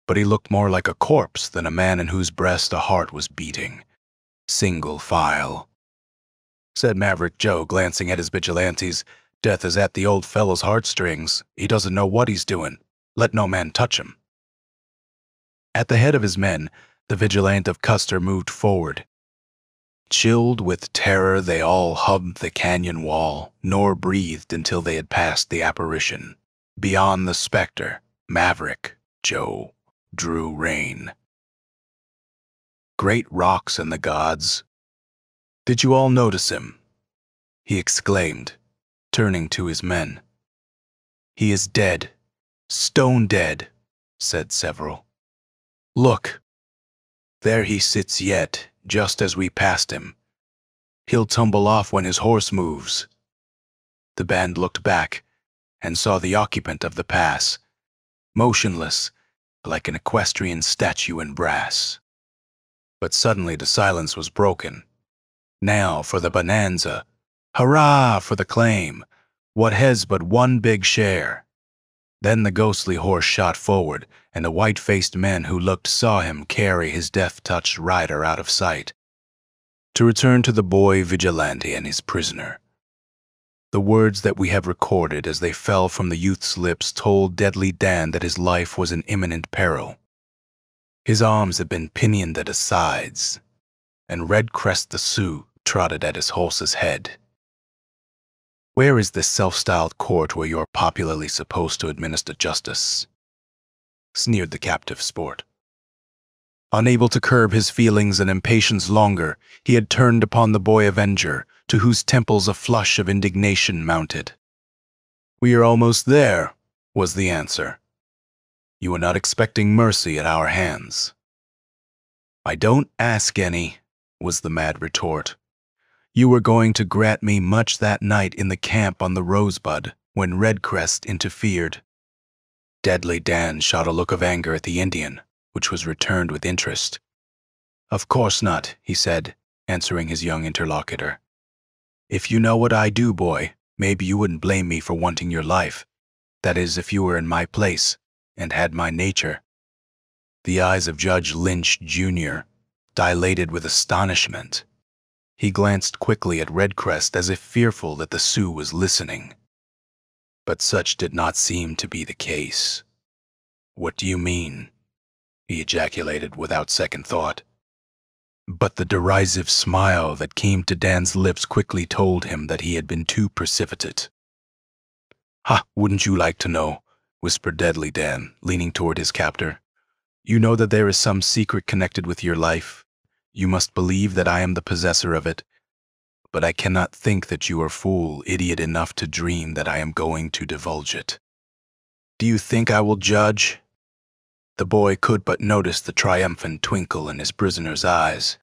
Speaker 1: but he looked more like a corpse than a man in whose breast a heart was beating. "Single file," said Maverick Joe, glancing at his vigilantes. "Death is at the old fellow's heartstrings. He doesn't know what he's doing. Let no man touch him." At the head of his men, the vigilante of Custer moved forward. Chilled with terror, they all hugged the canyon wall, nor breathed until they had passed the apparition. Beyond the specter, Maverick Joe drew rein. "Great rocks and the gods! Did you all notice him?" he exclaimed, turning to his men. "He is dead, stone dead," said several. "Look, there he sits yet, just as we passed him. He'll tumble off when his horse moves." The band looked back and saw the occupant of the pass, motionless, like an equestrian statue in brass. But suddenly the silence was broken. Now for the bonanza! Hurrah for the claim! What has but one big share? Then the ghostly horse shot forward, and the white-faced men who looked saw him carry his death-touched rider out of sight, to return to the boy vigilante and his prisoner. The words that we have recorded as they fell from the youth's lips told Deadly Dan that his life was in imminent peril. His arms had been pinioned at his sides, and Redcrest the Sioux trotted at his horse's head. "Where is this self-styled court where you're popularly supposed to administer justice?" sneered the captive sport. Unable to curb his feelings and impatience longer, he had turned upon the boy avenger, to whose temples a flush of indignation mounted. "We are almost there," was the answer. "You are not expecting mercy at our hands." "I don't ask any," was the mad retort. "You were going to grant me much that night in the camp on the Rosebud, when Redcrest interfered." Deadly Dan shot a look of anger at the Indian, which was returned with interest. "Of course not," he said, answering his young interlocutor. "If you know what I do, boy, maybe you wouldn't blame me for wanting your life. That is, if you were in my place and had my nature." The eyes of Judge Lynch, Jr., dilated with astonishment. He glanced quickly at Redcrest as if fearful that the Sioux was listening. But such did not seem to be the case. "What do you mean?" he ejaculated without second thought. But the derisive smile that came to Dan's lips quickly told him that he had been too precipitate. "Ha, wouldn't you like to know?" whispered Deadly Dan, leaning toward his captor. "You know that there is some secret connected with your life. You must believe that I am the possessor of it. But I cannot think that you are idiot enough to dream that I am going to divulge it. Do you think I will judge?" The boy could but notice the triumphant twinkle in his prisoner's eyes.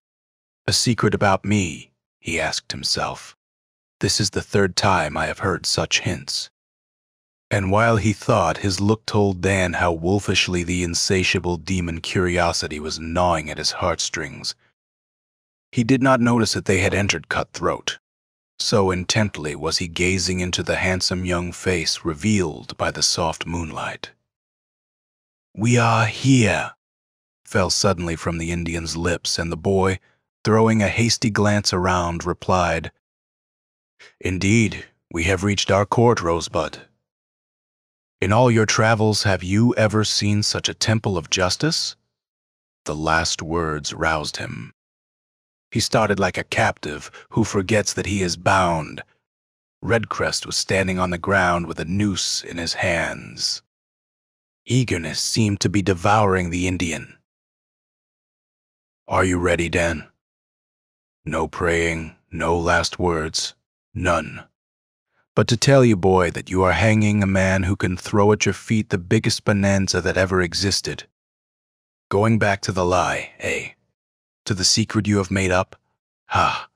Speaker 1: "A secret about me?" he asked himself. "This is the third time I have heard such hints." And while he thought, his look told Dan how wolfishly the insatiable demon curiosity was gnawing at his heartstrings. He did not notice that they had entered Cutthroat. So intently was he gazing into the handsome young face revealed by the soft moonlight. "We are here," fell suddenly from the Indian's lips, and the boy, throwing a hasty glance around, replied, "Indeed, we have reached our court, Rosebud." In all your travels, have you ever seen such a temple of justice? The last words roused him. He started like a captive who forgets that he is bound. Redcrest was standing on the ground with a noose in his hands. Eagerness seemed to be devouring the Indian. Are you ready, Dan? No praying, no last words, none. But to tell you, boy, that you are hanging a man who can throw at your feet the biggest bonanza that ever existed. Going back to the lie, eh? To the secret you have made up? Ha!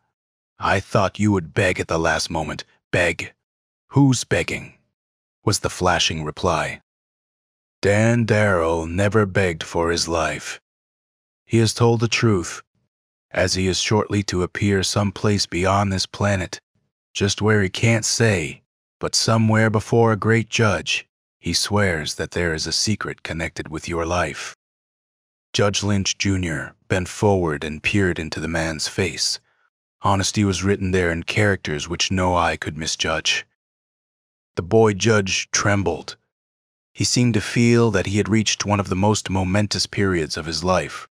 Speaker 1: I thought you would beg at the last moment. Beg? Who's begging? Was the flashing reply. Dan Darrell never begged for his life. He has told the truth, as he is shortly to appear someplace beyond this planet, just where he can't say, but somewhere before a great judge. He swears that there is a secret connected with your life. Judge Lynch, Jr. bent forward and peered into the man's face. Honesty was written there in characters which no eye could misjudge. The boy judge trembled. He seemed to feel that he had reached one of the most momentous periods of his life,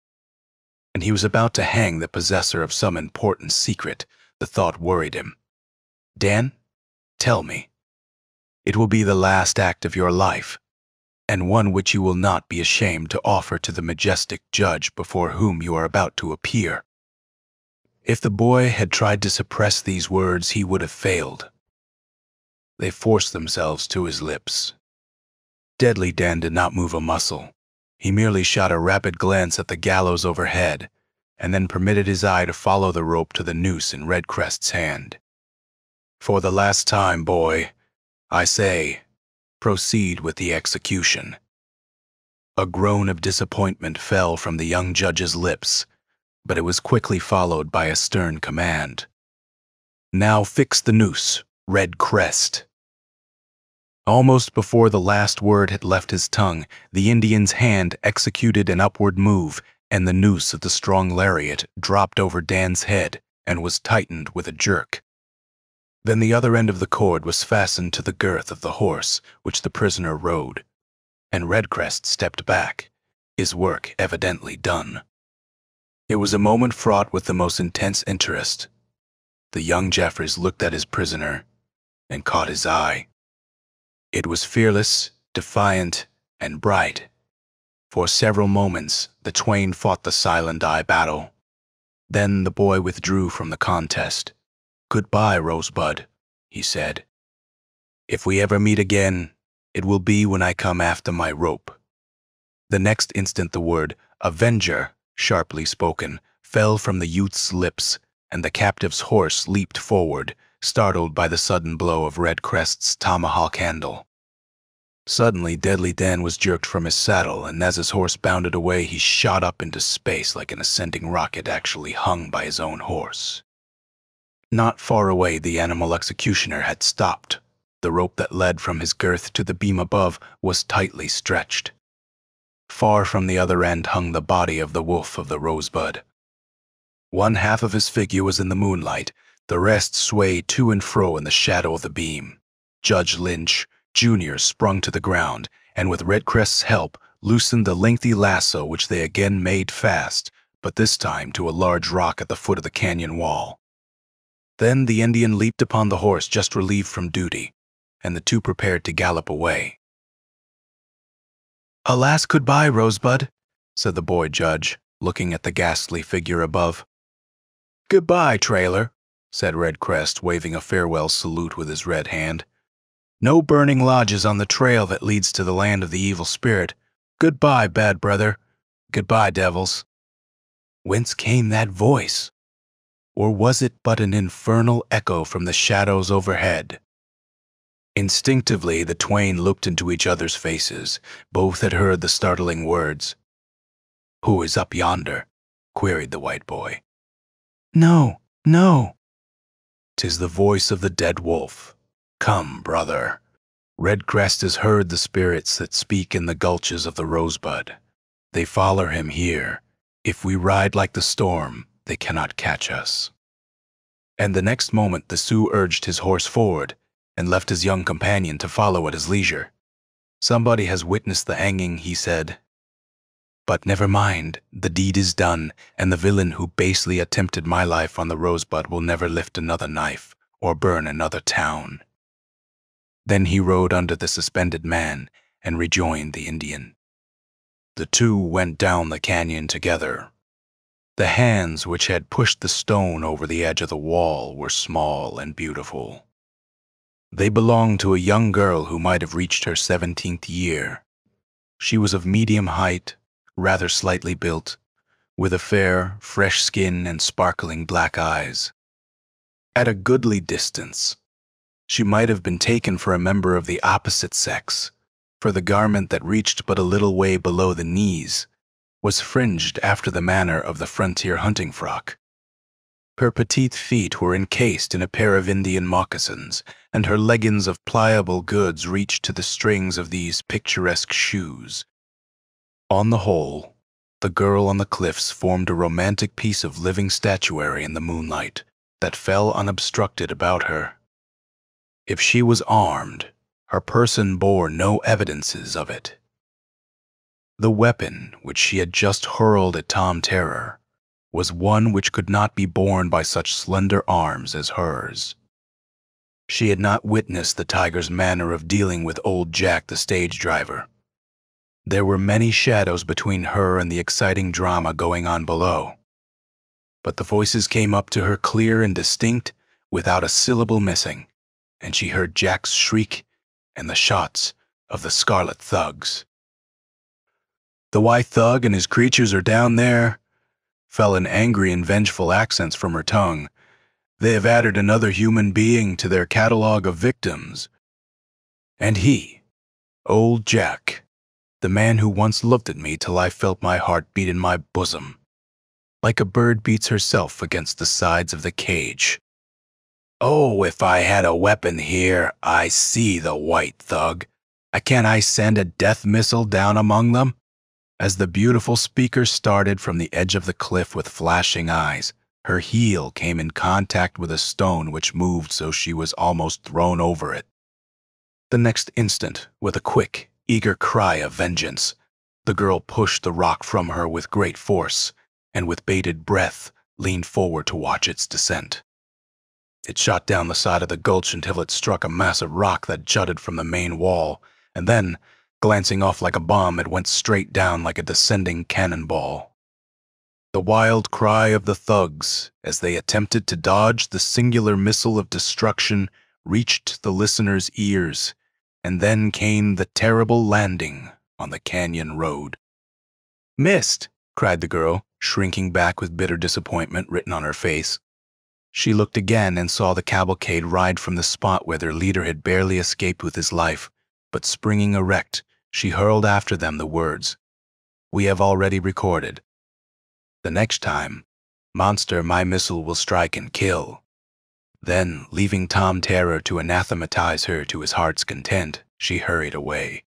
Speaker 1: and he was about to hang the possessor of some important secret. The thought worried him. Dan, tell me. It will be the last act of your life, and one which you will not be ashamed to offer to the majestic judge before whom you are about to appear. If the boy had tried to suppress these words, he would have failed. They forced themselves to his lips. Deadly Dan did not move a muscle. He merely shot a rapid glance at the gallows overhead, and then permitted his eye to follow the rope to the noose in Redcrest's hand. For the last time, boy, I say, proceed with the execution. A groan of disappointment fell from the young judge's lips, but it was quickly followed by a stern command. Now fix the noose, Redcrest. Almost before the last word had left his tongue, the Indian's hand executed an upward move, and the noose of the strong lariat dropped over Dan's head and was tightened with a jerk. Then the other end of the cord was fastened to the girth of the horse which the prisoner rode, and Redcrest stepped back, his work evidently done. It was a moment fraught with the most intense interest. The young Jeffries looked at his prisoner and caught his eye. It was fearless, defiant, and bright. For several moments, the twain fought the silent eye battle. Then the boy withdrew from the contest. "Goodbye, Rosebud," he said. "If we ever meet again, it will be when I come after my rope." The next instant the word "Avenger," sharply spoken, fell from the youth's lips, and the captive's horse leaped forward, startled by the sudden blow of Redcrest's tomahawk handle. Suddenly, Deadly Dan was jerked from his saddle, and as his horse bounded away, he shot up into space like an ascending rocket actually hung by his own horse. Not far away, the animal executioner had stopped. The rope that led from his girth to the beam above was tightly stretched. Far from the other end hung the body of the wolf of the Rosebud. One half of his figure was in the moonlight, the rest swayed to and fro in the shadow of the beam. Judge Lynch, Jr. sprung to the ground, and with Redcrest's help, loosened the lengthy lasso which they again made fast, but this time to a large rock at the foot of the canyon wall. Then the Indian leaped upon the horse just relieved from duty, and the two prepared to gallop away. "A last goodbye, Rosebud," said the boy judge, looking at the ghastly figure above. "Goodbye, Trailer," said Redcrest, waving a farewell salute with his red hand. "No burning lodges on the trail that leads to the land of the evil spirit. Goodbye, bad brother. Goodbye, devils." Whence came that voice? Or was it but an infernal echo from the shadows overhead? Instinctively, the twain looked into each other's faces. Both had heard the startling words. "Who is up yonder?" queried the white boy. "No, no." "'Tis the voice of the dead wolf. Come, brother. Redcrest has heard the spirits that speak in the gulches of the Rosebud. They follow him here. If we ride like the storm, they cannot catch us." And the next moment the Sioux urged his horse forward and left his young companion to follow at his leisure. Somebody has witnessed the hanging, he said. But never mind, the deed is done, and the villain who basely attempted my life on the Rosebud will never lift another knife or burn another town. Then he rode under the suspended man and rejoined the Indian. The two went down the canyon together. The hands which had pushed the stone over the edge of the wall were small and beautiful. They belonged to a young girl who might have reached her 17th year. She was of medium height, rather slightly built, with a fair, fresh skin and sparkling black eyes. At a goodly distance, she might have been taken for a member of the opposite sex, for the garment that reached but a little way below the knees was fringed after the manner of the frontier hunting frock. Her petite feet were encased in a pair of Indian moccasins, and her leggings of pliable goods reached to the strings of these picturesque shoes. On the whole, the girl on the cliffs formed a romantic piece of living statuary in the moonlight that fell unobstructed about her. If she was armed, her person bore no evidences of it. The weapon which she had just hurled at Tom Terror was one which could not be borne by such slender arms as hers. She had not witnessed the tiger's manner of dealing with old Jack the stage driver. There were many shadows between her and the exciting drama going on below. But the voices came up to her clear and distinct, without a syllable missing, and she heard Jack's shriek and the shots of the scarlet thugs. "The white thug and his creatures are down there," fell in angry and vengeful accents from her tongue. "They have added another human being to their catalogue of victims. And he, old Jack, the man who once looked at me till I felt my heart beat in my bosom, like a bird beats herself against the sides of the cage. Oh, if I had a weapon here, I see the white thug. Can't I send a death missile down among them?" As the beautiful speaker started from the edge of the cliff with flashing eyes, her heel came in contact with a stone which moved so she was almost thrown over it. The next instant, with a quick, eager cry of vengeance, the girl pushed the rock from her with great force, and with bated breath leaned forward to watch its descent. It shot down the side of the gulch until it struck a massive rock that jutted from the main wall, and then, glancing off like a bomb, it went straight down like a descending cannonball. The wild cry of the thugs, as they attempted to dodge the singular missile of destruction, reached the listeners' ears, and then came the terrible landing on the canyon road. "Missed!" cried the girl, shrinking back with bitter disappointment written on her face. She looked again and saw the cavalcade ride from the spot where their leader had barely escaped with his life, but springing erect, she hurled after them the words, "We have already recorded. The next time, monster, my missile will strike and kill." Then, leaving Tom Terror to anathematize her to his heart's content, she hurried away.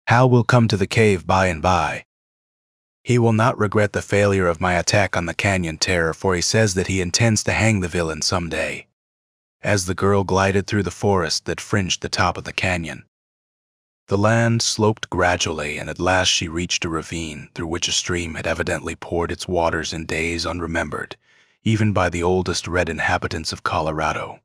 Speaker 1: "Hal will come to the cave by and by. He will not regret the failure of my attack on the Canyon Terror, for he says that he intends to hang the villain some day." As the girl glided through the forest that fringed the top of the canyon, the land sloped gradually, and at last she reached a ravine through which a stream had evidently poured its waters in days unremembered, even by the oldest red inhabitants of Colorado.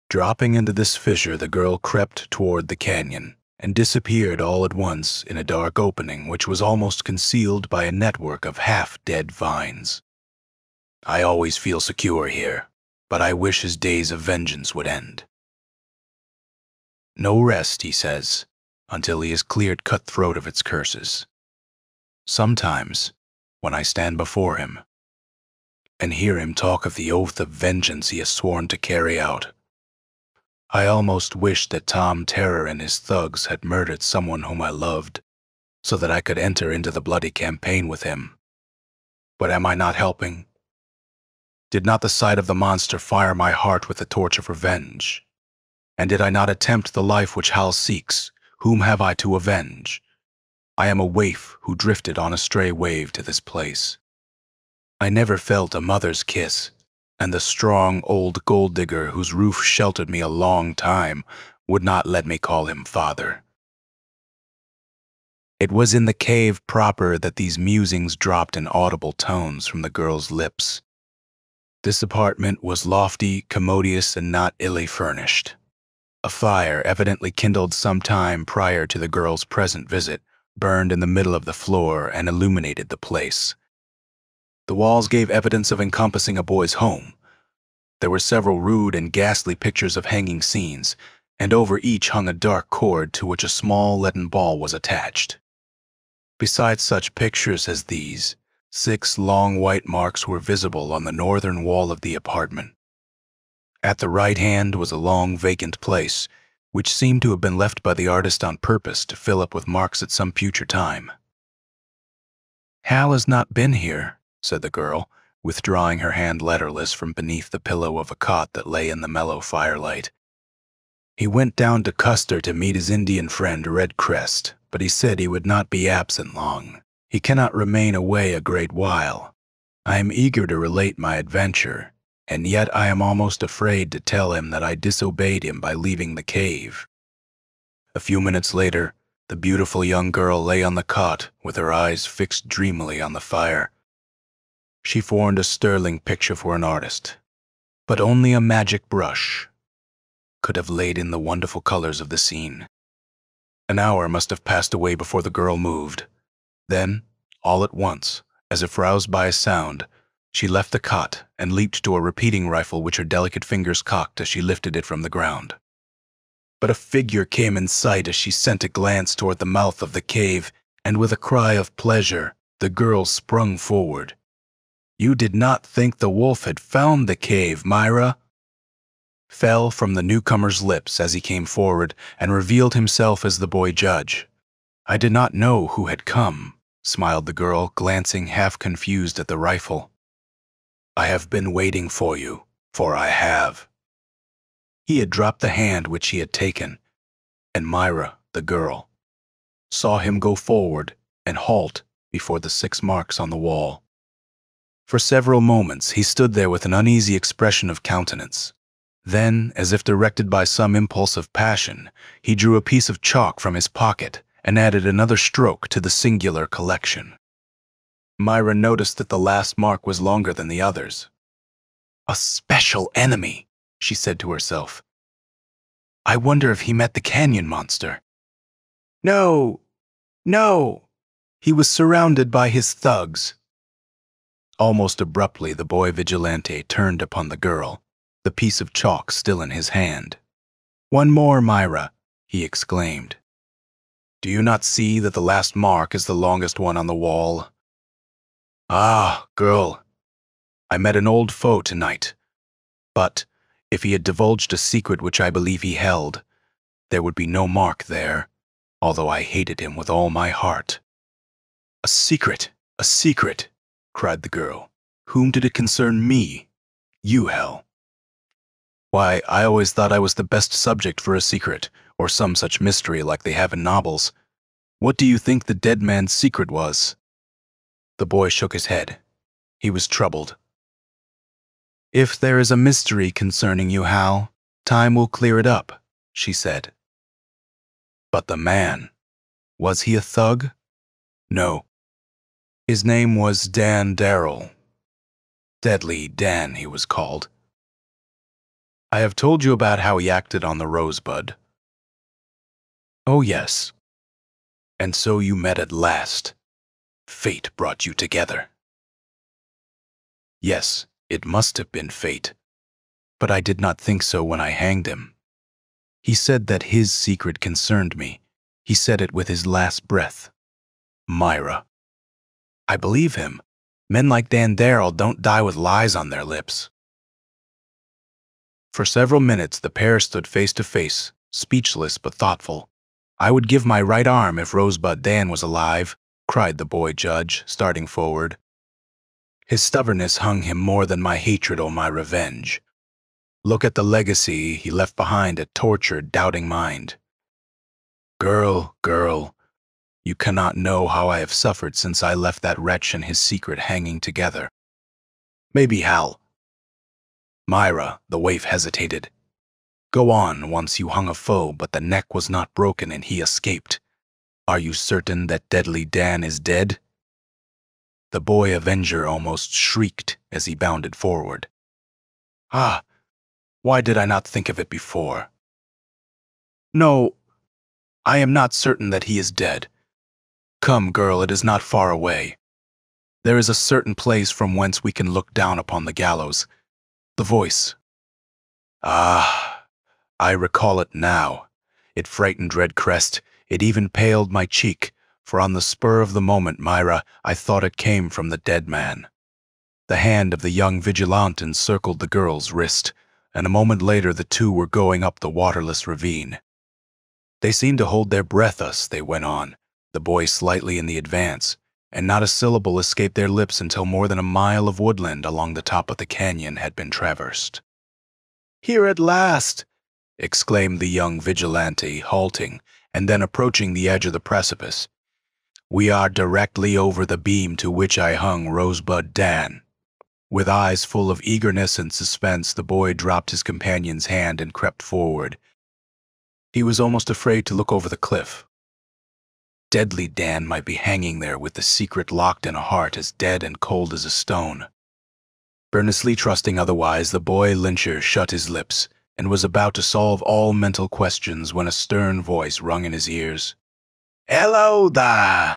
Speaker 1: Dropping into this fissure, the girl crept toward the canyon and disappeared all at once in a dark opening which was almost concealed by a network of half-dead vines. "I always feel secure here, but I wish his days of vengeance would end. No rest, he says, until he has cleared Cutthroat of its curses. Sometimes, when I stand before him and hear him talk of the oath of vengeance he has sworn to carry out, I almost wish that Tom Terror and his thugs had murdered someone whom I loved, so that I could enter into the bloody campaign with him. But am I not helping? Did not the sight of the monster fire my heart with the torch of revenge? And did I not attempt the life which Hal seeks? Whom have I to avenge? I am a waif who drifted on a stray wave to this place. I never felt a mother's kiss, and the strong old gold digger whose roof sheltered me a long time would not let me call him father. It was in the cave proper that these musings dropped in audible tones from the girl's lips. This apartment was lofty, commodious, and not illy furnished. A fire, evidently kindled some time prior to the girl's present visit, burned in the middle of the floor and illuminated the place. The walls gave evidence of encompassing a boy's home. There were several rude and ghastly pictures of hanging scenes, and over each hung a dark cord to which a small leaden ball was attached. Besides such pictures as these, 6 long white marks were visible on the northern wall of the apartment. At the right hand was a long vacant place, which seemed to have been left by the artist on purpose to fill up with marks at some future time. "Hal has not been here," said the girl, withdrawing her hand letterless from beneath the pillow of a cot that lay in the mellow firelight. "He went down to Custer to meet his Indian friend Red Crest, but he said he would not be absent long. He cannot remain away a great while. I am eager to relate my adventure, and yet I am almost afraid to tell him that I disobeyed him by leaving the cave." A few minutes later, the beautiful young girl lay on the cot with her eyes fixed dreamily on the fire. She formed a sterling picture for an artist, but only a magic brush could have laid in the wonderful colors of the scene. An hour must have passed away before the girl moved. Then, all at once, as if roused by a sound, she left the cot and leaped to a repeating rifle which her delicate fingers cocked as she lifted it from the ground. But a figure came in sight as she sent a glance toward the mouth of the cave, and with a cry of pleasure, the girl sprung forward. "You did not think the wolf had found the cave, Myra?" fell from the newcomer's lips as he came forward and revealed himself as the boy judge. "I did not know who had come," smiled the girl, glancing half confused at the rifle. "I have been waiting for you, for I have." He had dropped the hand which he had taken, and Myra, the girl, saw him go forward and halt before the 6 marks on the wall. For several moments he stood there with an uneasy expression of countenance. Then, as if directed by some impulse of passion, he drew a piece of chalk from his pocket and added another stroke to the singular collection. Myra noticed that the last mark was longer than the others. "A special enemy," she said to herself. "I wonder if he met the canyon monster." No! No! He was surrounded by his thugs. Almost abruptly, the boy vigilante turned upon the girl, the piece of chalk still in his hand. "One more, Myra," he exclaimed. "Do you not see that the last mark is the longest one on the wall? Ah, girl, I met an old foe tonight, but if he had divulged a secret which I believe he held, there would be no mark there, although I hated him with all my heart." "A secret, a secret," cried the girl. "Whom did it concern me? You, Hal." "Why, I always thought I was the best subject for a secret, or some such mystery like they have in novels. What do you think the dead man's secret was?" The boy shook his head. He was troubled. "If there is a mystery concerning you, Hal, time will clear it up," she said. "But the man, was he a thug?" "No. His name was Dan Darrell. Deadly Dan, he was called. I have told you about how he acted on the Rosebud." "Oh, yes. And so you met at last. Fate brought you together." "Yes, it must have been fate. But I did not think so when I hanged him. He said that his secret concerned me. He said it with his last breath. Myra. I believe him. Men like Dan Darrell don't die with lies on their lips." For several minutes the pair stood face to face, speechless but thoughtful. "I would give my right arm if Rosebud Dan was alive," cried the boy judge, starting forward. "His stubbornness hung him more than my hatred or my revenge. Look at the legacy he left behind, a tortured, doubting mind. Girl, girl, you cannot know how I have suffered since I left that wretch and his secret hanging together. Maybe Hal." "Myra," the waif hesitated. "Go on, once you hung a foe, but the neck was not broken and he escaped. Are you certain that Deadly Dan is dead? The boy Avenger almost shrieked as he bounded forward. Ah, why did I not think of it before? No, I am not certain that he is dead. Come, girl, it is not far away. There is a certain place from whence we can look down upon the gallows. The voice. Ah, I recall it now. It frightened Redcrest. It even paled my cheek, for on the spur of the moment, Myra, I thought it came from the dead man. The hand of the young vigilante encircled the girl's wrist, and a moment later the two were going up the waterless ravine. They seemed to hold their breath as they went on, the boy slightly in the advance, and not a syllable escaped their lips until more than a mile of woodland along the top of the canyon had been traversed. "Here at last!" exclaimed the young vigilante, halting, and then approaching the edge of the precipice. "We are directly over the beam to which I hung Rosebud Dan." With eyes full of eagerness and suspense, the boy dropped his companion's hand and crept forward. He was almost afraid to look over the cliff. Deadly Dan might be hanging there with the secret locked in a heart as dead and cold as a stone. Earnestly trusting otherwise, the boy lyncher shut his lips and was about to solve all mental questions when a stern voice rung in his ears. "Hello there,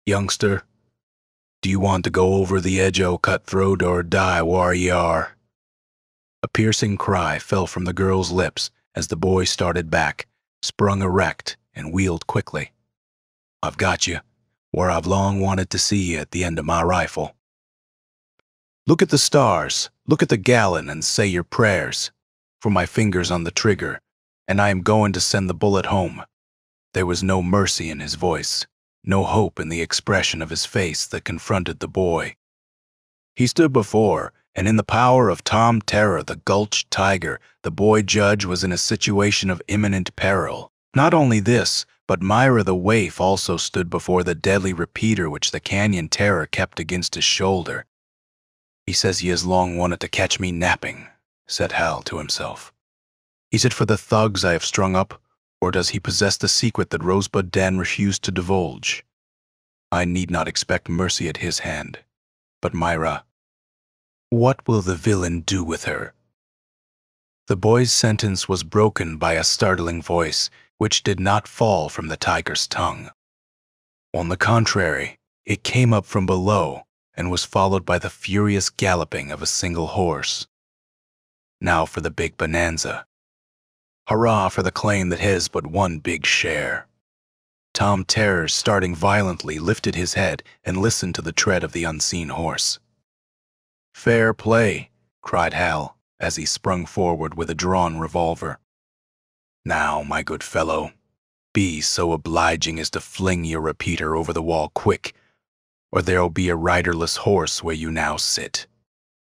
Speaker 1: youngster. Do you want to go over the edge, O cutthroat, or die where ye are?" A piercing cry fell from the girl's lips as the boy started back, sprung erect, and wheeled quickly. "I've got you, where I've long wanted to see you at the end of my rifle. Look at the stars, look at the gallon, and say your prayers, for my finger's on the trigger, and I am going to send the bullet home." There was no mercy in his voice, no hope in the expression of his face that confronted the boy. He stood before, and in the power of Tom Terror, the Gulch Tiger, the boy judge was in a situation of imminent peril. Not only this, but Myra the waif also stood before the deadly repeater which the Canyon Terror kept against his shoulder. "He says he has long wanted to catch me napping," said Hal to himself. "Is it for the thugs I have strung up, or does he possess the secret that Rosebud Dan refused to divulge? I need not expect mercy at his hand. But Myra, what will the villain do with her?" The boy's sentence was broken by a startling voice, which did not fall from the tiger's tongue. On the contrary, it came up from below and was followed by the furious galloping of a single horse. Now for the big bonanza. Hurrah for the claim that has but one big share. Tom Terror, starting violently, lifted his head and listened to the tread of the unseen horse. "Fair play," cried Hal, as he sprung forward with a drawn revolver. "Now, my good fellow, be so obliging as to fling your repeater over the wall quick, or there'll be a riderless horse where you now sit."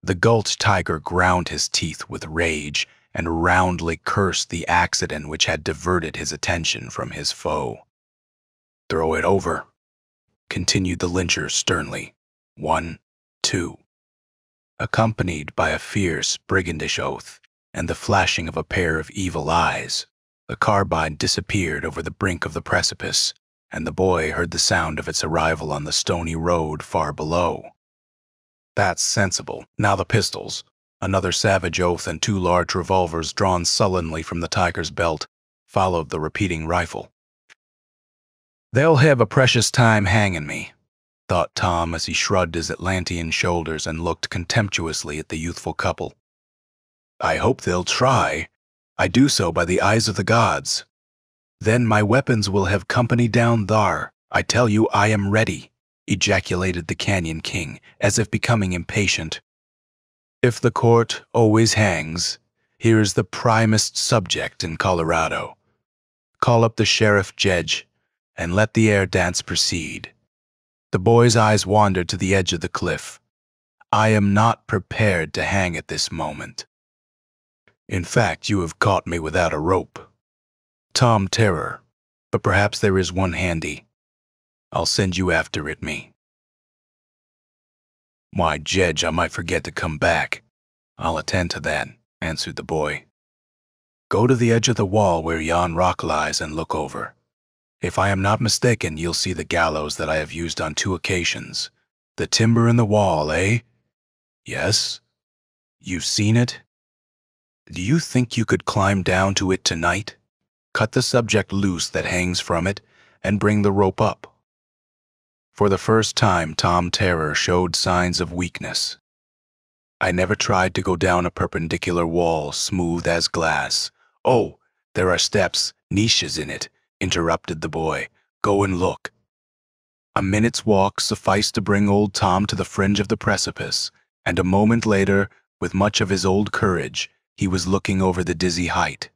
Speaker 1: The Gulch Tiger ground his teeth with rage and roundly cursed the accident which had diverted his attention from his foe. "Throw it over," continued the lyncher sternly. "1, 2. Accompanied by a fierce, brigandish oath and the flashing of a pair of evil eyes, the carbine disappeared over the brink of the precipice, and the boy heard the sound of its arrival on the stony road far below. "That's sensible. Now the pistols." Another savage oath and 2 large revolvers drawn sullenly from the tiger's belt followed the repeating rifle. "They'll have a precious time hanging me," thought Tom as he shrugged his Atlantean shoulders and looked contemptuously at the youthful couple. "I hope they'll try. I do so by the eyes of the gods. Then my weapons will have company down thar. I tell you I am ready," ejaculated the Canyon King, as if becoming impatient. "If the court always hangs, here is the primest subject in Colorado. Call up the sheriff jedge, and let the air dance proceed." The boy's eyes wandered to the edge of the cliff. "I am not prepared to hang at this moment. In fact, you have caught me without a rope. Tom Terror, but perhaps there is one handy. I'll send you after it, me." "My jedge, I might forget to come back." "I'll attend to that," answered the boy. "Go to the edge of the wall where yon rock lies and look over. If I am not mistaken, you'll see the gallows that I have used on 2 occasions. The timber in the wall, eh? Yes? You've seen it? Do you think you could climb down to it tonight? Cut the subject loose that hangs from it, and bring the rope up. For the first time, Tom Terror showed signs of weakness. I never tried to go down a perpendicular wall smooth as glass. Oh, there are steps, niches in it, interrupted the boy. Go and look. A minute's walk sufficed to bring old Tom to the fringe of the precipice, and a moment later, with much of his old courage, he was looking over the dizzy height.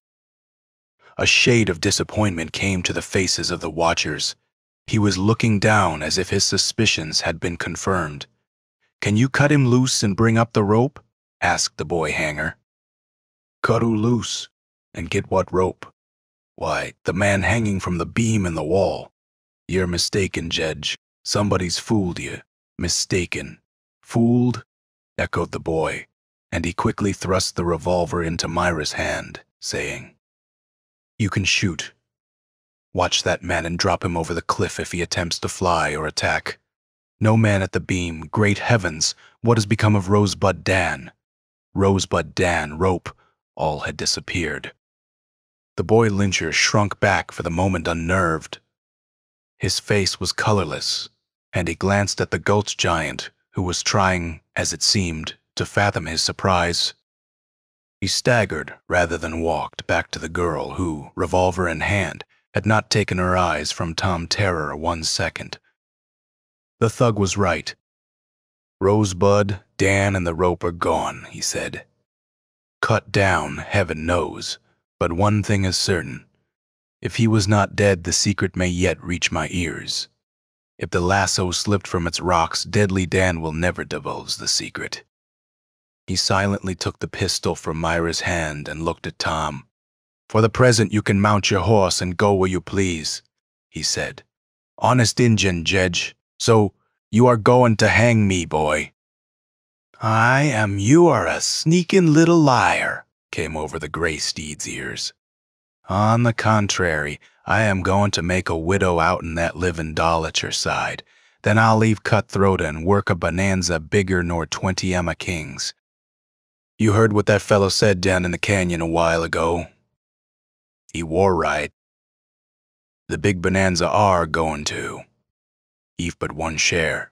Speaker 1: A shade of disappointment came to the faces of the watchers. He was looking down as if his suspicions had been confirmed. "Can you cut him loose and bring up the rope?" asked the boy hanger. "Cut who loose? And get what rope?" "Why, the man hanging from the beam in the wall." "You're mistaken, Jedge. Somebody's fooled you." "Mistaken. Fooled?" echoed the boy, and he quickly thrust the revolver into Myra's hand, saying, "You can shoot. Watch that man and drop him over the cliff if he attempts to fly or attack. No man at the beam. Great heavens, what has become of Rosebud Dan?" Rosebud Dan, rope, all had disappeared. The boy lyncher shrunk back for the moment unnerved. His face was colorless, and he glanced at the gulch giant, who was trying, as it seemed, to fathom his surprise. He staggered rather than walked back to the girl who, revolver in hand, had not taken her eyes from Tom Terror 1 second. The thug was right. "Rosebud, Dan, and the rope are gone," he said. "Cut down, heaven knows, but one thing is certain. If he was not dead, the secret may yet reach my ears. If the lasso slipped from its rocks, Deadly Dan will never divulge the secret." He silently took the pistol from Myra's hand and looked at Tom. "For the present you can mount your horse and go where you please," he said. "Honest Injun, Jedge. So, you are going to hang me, boy." "You are a sneaking little liar," came over the gray steed's ears. "On the contrary, I am going to make a widow out in that living doll at your side. Then I'll leave Cutthroat and work a bonanza bigger nor 20 Emma Kings. You heard what that fellow said down in the canyon a while ago. He war right. The big bonanza are going to. Eve but one share."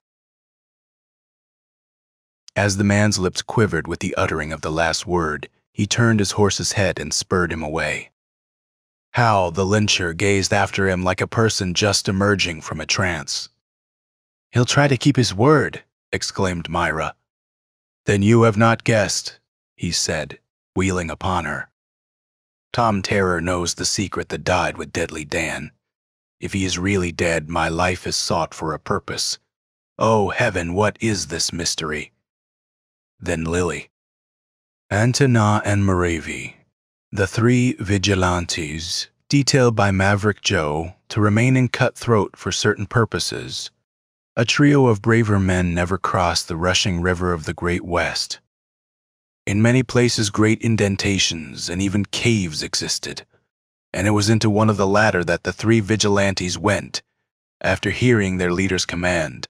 Speaker 1: As the man's lips quivered with the uttering of the last word, he turned his horse's head and spurred him away. Hal, the lyncher, gazed after him like a person just emerging from a trance. "He'll try to keep his word," exclaimed Myra. "Then you have not guessed," he said, wheeling upon her. "Tom Terror knows the secret that died with Deadly Dan. If he is really dead, my life is sought for a purpose. Oh, heaven, what is this mystery?" Then Lily. Antenna and Moravi, the 3 vigilantes, detailed by Maverick Joe to remain in Cutthroat for certain purposes. A trio of braver men never crossed the rushing river of the Great West. In many places great indentations and even caves existed, and it was into one of the latter that the 3 vigilantes went, after hearing their leader's command.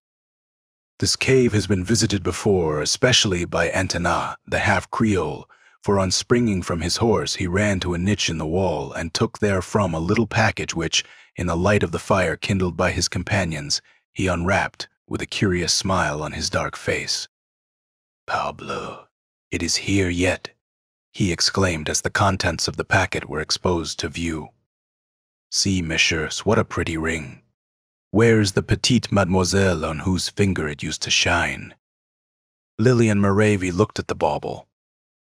Speaker 1: This cave has been visited before, especially by Antenna, the half-Creole, for on springing from his horse he ran to a niche in the wall and took therefrom a little package which, in the light of the fire kindled by his companions, he unwrapped with a curious smile on his dark face. "Pablo, it is here yet," he exclaimed as the contents of the packet were exposed to view. "See, messieurs, what a pretty ring. Where's the petite mademoiselle on whose finger it used to shine?" Lily and Moravi looked at the bauble.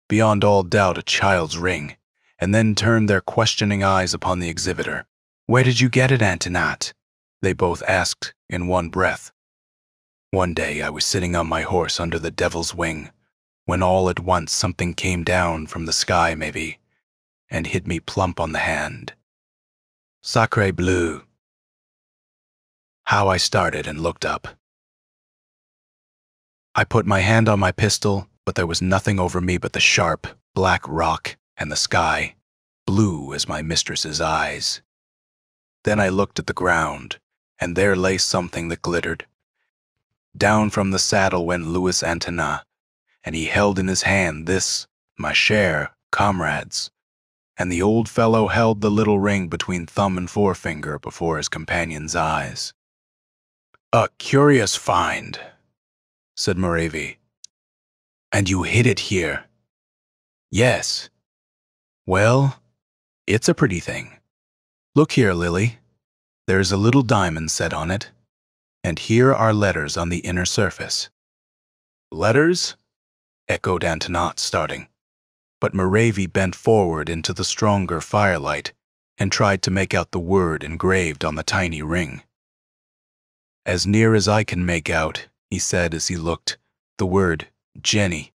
Speaker 1: Beyond all doubt a child's ring, and then turned their questioning eyes upon the exhibitor. "Where did you get it, Antoinette?" they both asked in one breath. "One day I was sitting on my horse under the devil's wing, when all at once something came down from the sky maybe, and hit me plump on the hand. Sacre bleu! How I started and looked up. I put my hand on my pistol, but there was nothing over me but the sharp, black rock and the sky, blue as my mistress's eyes. Then I looked at the ground, and there lay something that glittered. Down from the saddle went Louis Antonin, and he held in his hand this, my share, comrades, and the old fellow held the little ring between thumb and forefinger before his companion's eyes. "A curious find," said Moravi. "And you hid it here?" "Yes." "Well, it's a pretty thing. Look here, Lily. There's a little diamond set on it, and here are letters on the inner surface." "Letters?" echoed Antonin, starting. But Moravi bent forward into the stronger firelight and tried to make out the word engraved on the tiny ring. "As near as I can make out," he said as he looked, "the word Jenny.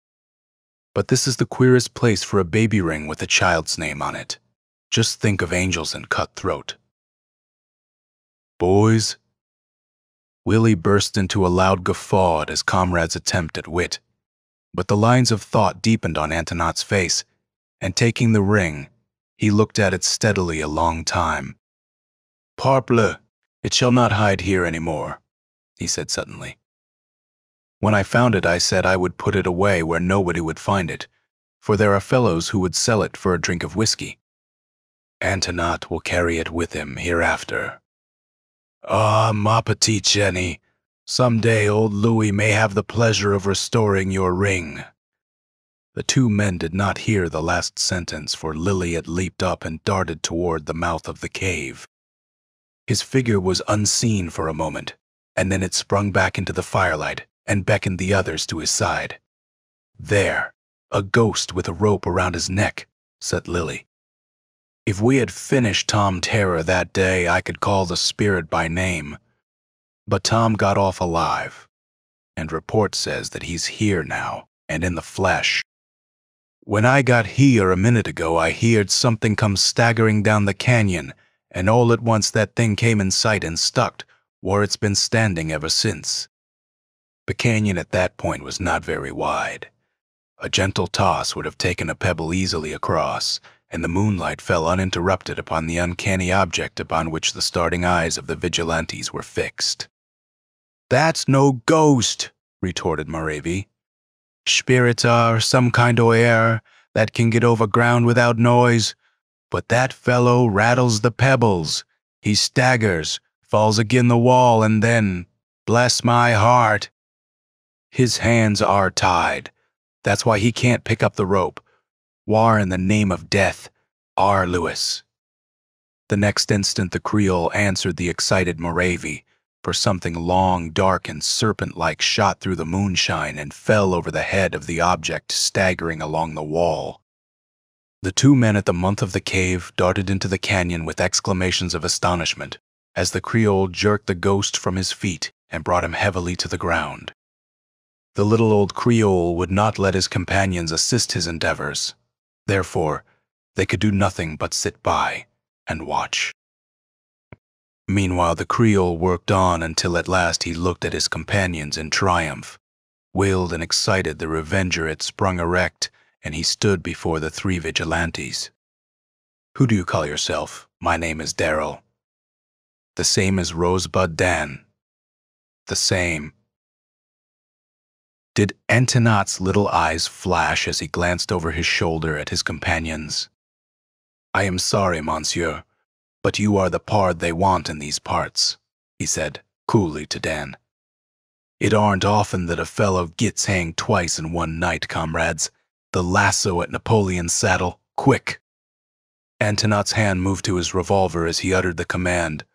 Speaker 1: But this is the queerest place for a baby ring with a child's name on it. Just think of angels and cutthroat." "Boys," Willie burst into a loud guffaw at his comrade's attempt at wit. But the lines of thought deepened on Antonin's face, and taking the ring, he looked at it steadily a long time. "Parbleu, it shall not hide here any more," he said suddenly. "When I found it, I said I would put it away where nobody would find it, for there are fellows who would sell it for a drink of whiskey. Antonin will carry it with him hereafter. Ah, ma petite Jenny, some day old Louis may have the pleasure of restoring your ring." The two men did not hear the last sentence, for Lily had leaped up and darted toward the mouth of the cave. His figure was unseen for a moment, and then it sprung back into the firelight and beckoned the others to his side. "There, a ghost with a rope around his neck," said Lily. "If we had finished Tom Terror that day, I could call the spirit by name. But Tom got off alive, and report says that he's here now, and in the flesh. When I got here a minute ago, I heard something come staggering down the canyon, and all at once that thing came in sight and stuck where it's been standing ever since." The canyon at that point was not very wide. A gentle toss would have taken a pebble easily across, and the moonlight fell uninterrupted upon the uncanny object upon which the starting eyes of the vigilantes were fixed. "That's no ghost," retorted Moravi. "Spirits are some kind o' air that can get over ground without noise, but that fellow rattles the pebbles. He staggers, falls agin the wall, and then, bless my heart, his hands are tied. That's why he can't pick up the rope. Whar in the name of death are Louis?" The next instant the Creole answered the excited Moravi, for something long, dark, and serpent-like shot through the moonshine and fell over the head of the object staggering along the wall. The two men at the mouth of the cave darted into the canyon with exclamations of astonishment as the Creole jerked the ghost from his feet and brought him heavily to the ground. The little old Creole would not let his companions assist his endeavors. Therefore, they could do nothing but sit by and watch. Meanwhile, the Creole worked on until at last he looked at his companions in triumph. Wailed and excited, the Revenger had sprung erect, and he stood before the three vigilantes. "Who do you call yourself?" "My name is Darrell." "The same as Rosebud Dan?" "The same." Did Antonin's little eyes flash as he glanced over his shoulder at his companions? "I am sorry, monsieur, but you are the pard they want in these parts," he said coolly to Dan. "It aren't often that a fellow gets hanged twice in one night, comrades. The lasso at Napoleon's saddle, quick!" Antonin's hand moved to his revolver as he uttered the command,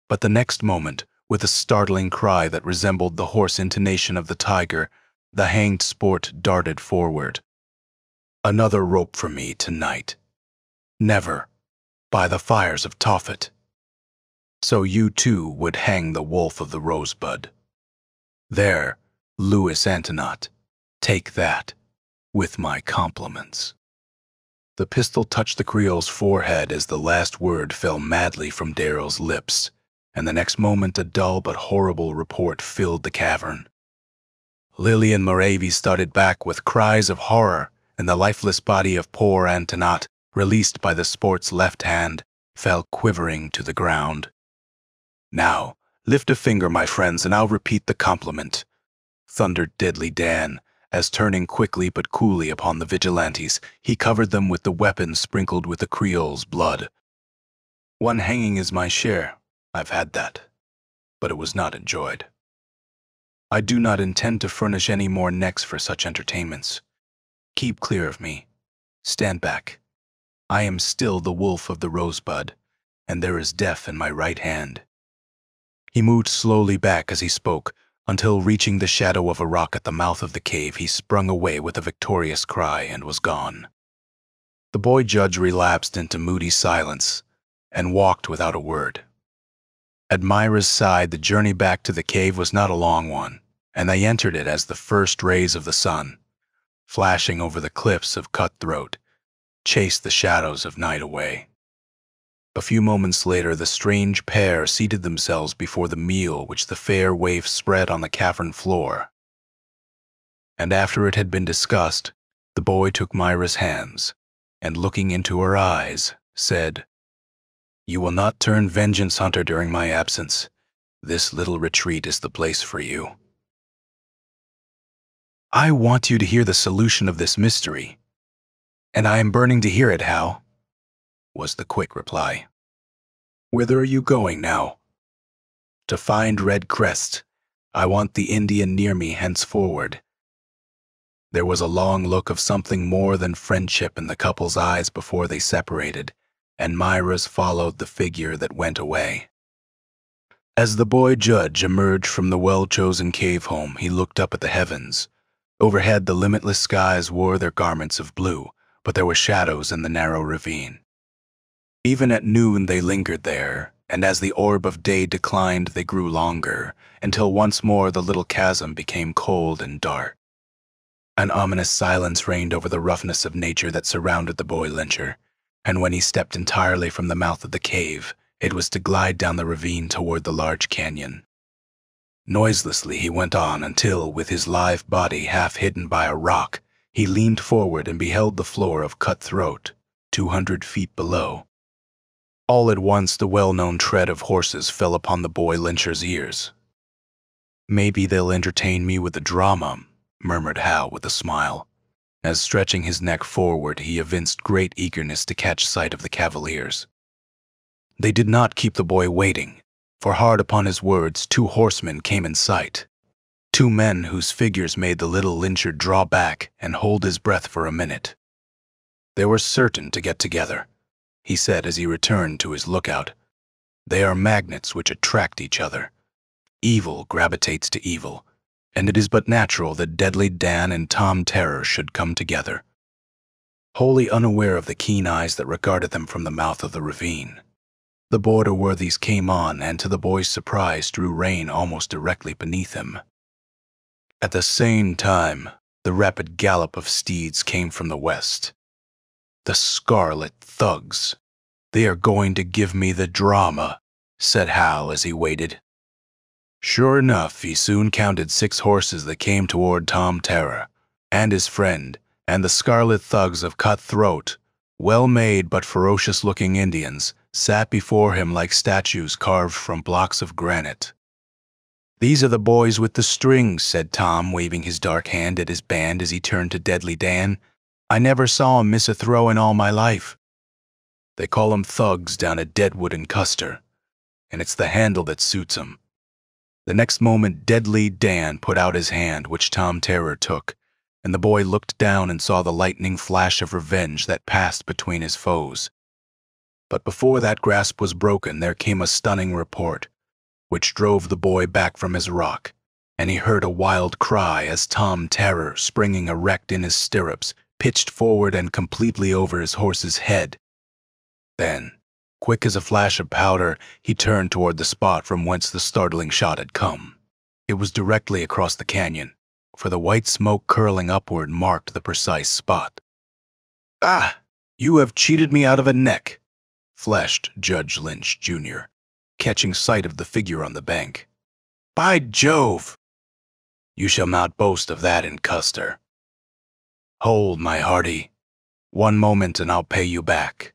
Speaker 1: but the next moment, with a startling cry that resembled the hoarse intonation of the tiger, the hanged sport darted forward. "Another rope for me tonight. Never, by the fires of Tophet. So you too would hang the wolf of the Rosebud. There, Louis Antonin, take that, with my compliments." The pistol touched the Creole's forehead as the last word fell madly from Darrell's lips, and the next moment a dull but horrible report filled the cavern. Lily and Moravi started back with cries of horror, and the lifeless body of poor Antonin, released by the sport's left hand, fell quivering to the ground. Now, lift a finger, my friends, and I'll repeat the compliment, thundered Deadly Dan, as turning quickly but coolly upon the vigilantes, he covered them with the weapons sprinkled with the Creole's blood. One hanging is my share. I've had that, but it was not enjoyed. I do not intend to furnish any more necks for such entertainments. Keep clear of me. Stand back. I am still the wolf of the Rosebud, and there is death in my right hand. He moved slowly back as he spoke, until reaching the shadow of a rock at the mouth of the cave, he sprung away with a victorious cry and was gone. The boy judge relapsed into moody silence and walked without a word. At Myra's side, the journey back to the cave was not a long one, and they entered it as the first rays of the sun, flashing over the cliffs of Cutthroat, chased the shadows of night away. A few moments later, the strange pair seated themselves before the meal which the fair waif spread on the cavern floor. And after it had been discussed, the boy took Myra's hands, and looking into her eyes, said, "You will not turn vengeance hunter during my absence. This little retreat is the place for you." "I want you to hear the solution of this mystery, and I am burning to hear it, Hal," was the quick reply. "Whither are you going now?" "To find Red Crest. I want the Indian near me henceforward." There was a long look of something more than friendship in the couple's eyes before they separated, and Myra's followed the figure that went away. As the boy judge emerged from the well-chosen cave home, he looked up at the heavens. Overhead, the limitless skies wore their garments of blue, but there were shadows in the narrow ravine. Even at noon they lingered there, and as the orb of day declined they grew longer, until once more the little chasm became cold and dark. An ominous silence reigned over the roughness of nature that surrounded the boy lyncher, and when he stepped entirely from the mouth of the cave, it was to glide down the ravine toward the large canyon. Noiselessly he went on until, with his lithe body half hidden by a rock, he leaned forward and beheld the floor of Cutthroat, 200 feet below. All at once the well-known tread of horses fell upon the boy lyncher's ears. "Maybe they'll entertain me with a drama," murmured Hal with a smile, as stretching his neck forward he evinced great eagerness to catch sight of the cavaliers. They did not keep the boy waiting, for hard upon his words 2 horsemen came in sight, 2 men whose figures made the little lyncher draw back and hold his breath for a minute. "They were certain to get together," he said as he returned to his lookout. "They are magnets which attract each other. Evil gravitates to evil, and it is but natural that Deadly Dan and Tom Terror should come together." Wholly unaware of the keen eyes that regarded them from the mouth of the ravine, the border worthies came on, and to the boy's surprise drew rein almost directly beneath him. At the same time, the rapid gallop of steeds came from the west. "The Scarlet Thugs. They are going to give me the drama," said Hal as he waited. Sure enough, he soon counted 6 horses that came toward Tom Terror and his friend, and the Scarlet Thugs of Cutthroat, well-made but ferocious-looking Indians, sat before him like statues carved from blocks of granite. "These are the boys with the strings," said Tom, waving his dark hand at his band as he turned to Deadly Dan. "I never saw 'em miss a throw in all my life. They call 'em thugs down at Deadwood and Custer, and it's the handle that suits 'em." The next moment Deadly Dan put out his hand, which Tom Terror took, and the boy looked down and saw the lightning flash of revenge that passed between his foes. But before that grasp was broken, there came a stunning report, which drove the boy back from his rock, and he heard a wild cry as Tom Terror, springing erect in his stirrups, pitched forward and completely over his horse's head. Then, quick as a flash of powder, he turned toward the spot from whence the startling shot had come. It was directly across the canyon, for the white smoke curling upward marked the precise spot. "Ah, you have cheated me out of a neck," flashed Judge Lynch, Jr., catching sight of the figure on the bank. "By Jove! You shall not boast of that in Custer. Hold, my hearty. One moment and I'll pay you back."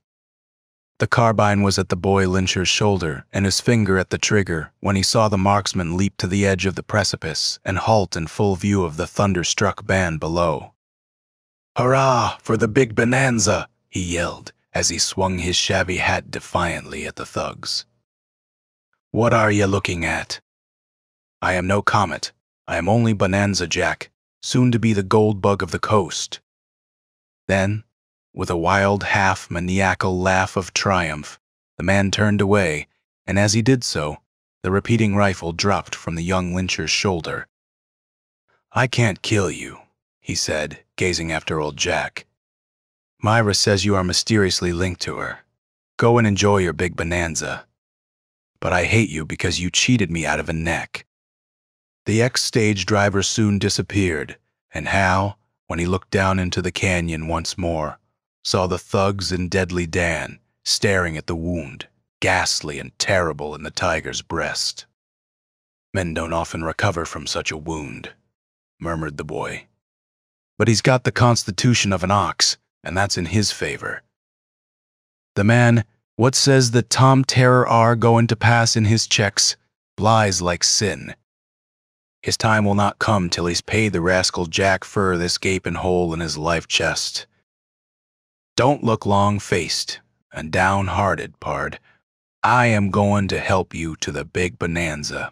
Speaker 1: The carbine was at the boy Lyncher's shoulder and his finger at the trigger when he saw the marksman leap to the edge of the precipice and halt in full view of the thunderstruck band below. "Hurrah for the big bonanza!" he yelled as he swung his shabby hat defiantly at the thugs. "What are ye looking at?" "I am no comet. I am only Bonanza Jack, soon to be the gold bug of the coast." Then, with a wild, half-maniacal laugh of triumph, the man turned away, and as he did so, the repeating rifle dropped from the young Lyncher's shoulder. "I can't kill you," he said, gazing after old Jack. "Myra says you are mysteriously linked to her. Go and enjoy your big bonanza. But I hate you because you cheated me out of a neck." The ex-stage driver soon disappeared, and Hal, when he looked down into the canyon once more, saw the thugs and Deadly Dan staring at the wound, ghastly and terrible in the tiger's breast. "Men don't often recover from such a wound," murmured the boy. "But he's got the constitution of an ox, and that's in his favor." The man, what says that Tom Terror are going to pass in his checks, lies like sin. His time will not come till he's paid the rascal Jack for this gaping hole in his life chest. Don't look long-faced and downhearted, pard. I am going to help you to the big bonanza.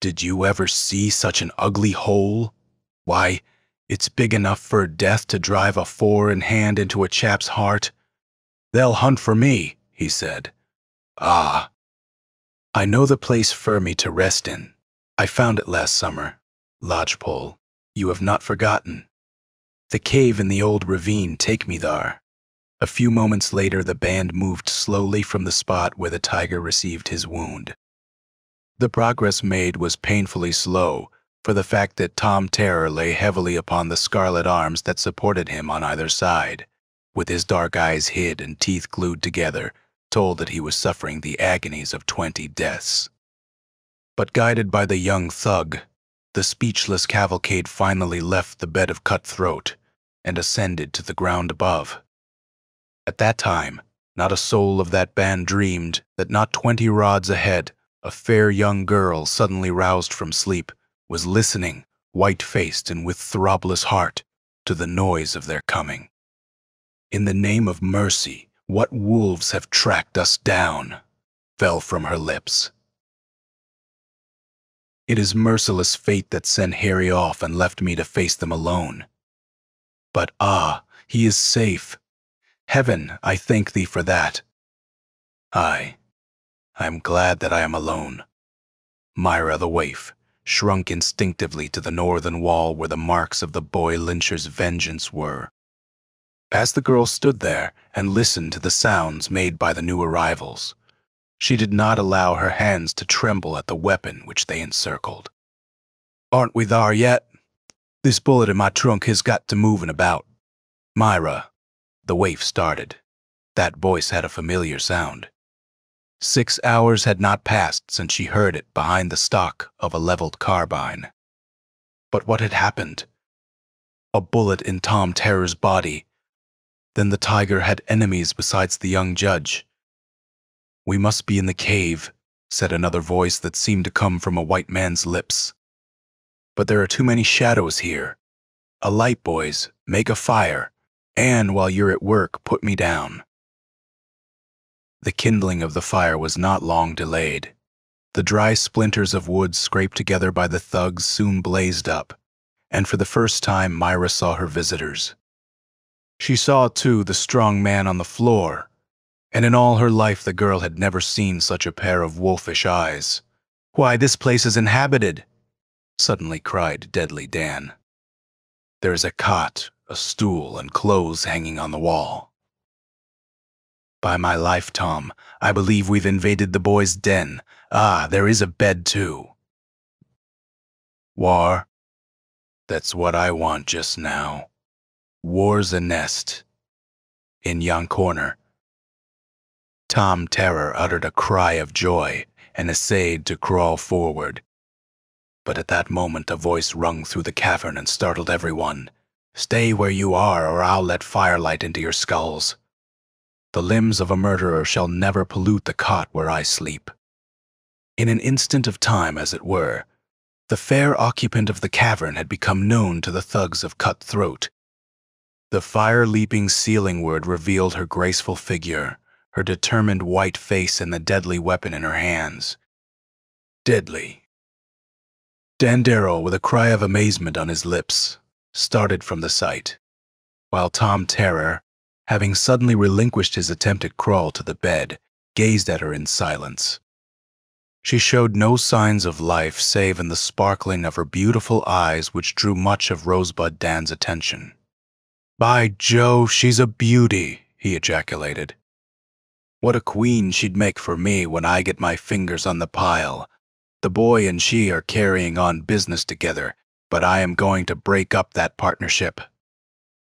Speaker 1: Did you ever see such an ugly hole? Why, it's big enough for death to drive a four-in-hand into a chap's heart. "They'll hunt for me," he said. "Ah, I know the place for me to rest in. I found it last summer. Lodgepole, you have not forgotten. The cave in the old ravine, take me there." A few moments later, the band moved slowly from the spot where the tiger received his wound. The progress made was painfully slow, for the fact that Tom Terror lay heavily upon the scarlet arms that supported him on either side, with his dark eyes hid and teeth glued together, told that he was suffering the agonies of 20 deaths. But guided by the young thug, the speechless cavalcade finally left the bed of cutthroat and ascended to the ground above. At that time, not a soul of that band dreamed that not 20 rods ahead, a fair young girl suddenly roused from sleep was listening, white-faced and with throbless heart, to the noise of their coming. "In the name of mercy, what wolves have tracked us down?" fell from her lips. "It is merciless fate that sent Harry off and left me to face them alone. But he is safe. Heaven, I thank thee for that. I am glad that I am alone." Myra the waif shrunk instinctively to the northern wall where the marks of the boy Lyncher's vengeance were. As the girl stood there and listened to the sounds made by the new arrivals, she did not allow her hands to tremble at the weapon which they encircled. "Aren't we thar yet? This bullet in my trunk has got to moving about." "Myra," the waif started. That voice had a familiar sound. 6 hours had not passed since she heard it behind the stock of a leveled carbine. But what had happened? A bullet in Tom Terror's body. Then the tiger had enemies besides the young judge. "We must be in the cave," said another voice that seemed to come from a white man's lips. "But there are too many shadows here. A light, boys, make a fire, and while you're at work, put me down." The kindling of the fire was not long delayed. The dry splinters of wood scraped together by the thugs soon blazed up, and for the first time Myra saw her visitors. She saw, too, the strong man on the floor, and in all her life the girl had never seen such a pair of wolfish eyes. "Why, this place is inhabited!" suddenly cried Deadly Dan. "There is a cot, a stool, and clothes hanging on the wall." "By my life, Tom, I believe we've invaded the boy's den. There is a bed, too." "War? That's what I want just now. War's a nest. In yon corner." Tom Terror uttered a cry of joy and essayed to crawl forward. But at that moment a voice rung through the cavern and startled everyone. "Stay where you are, or I'll let firelight into your skulls." The limbs of a murderer shall never pollute the cot where I sleep. In an instant of time, as it were, the fair occupant of the cavern had become known to the thugs of Cut Throat. The fire-leaping ceiling-ward revealed her graceful figure, her determined white face, and the deadly weapon in her hands. Deadly. Dan Darrell, with a cry of amazement on his lips, started from the sight, while Tom Terror, having suddenly relinquished his attempted crawl to the bed, gazed at her in silence. She showed no signs of life save in the sparkling of her beautiful eyes, which drew much of Rosebud Dan's attention. "By Jove, she's a beauty," he ejaculated. "What a queen she'd make for me when I get my fingers on the pile. The boy and she are carrying on business together, but I am going to break up that partnership."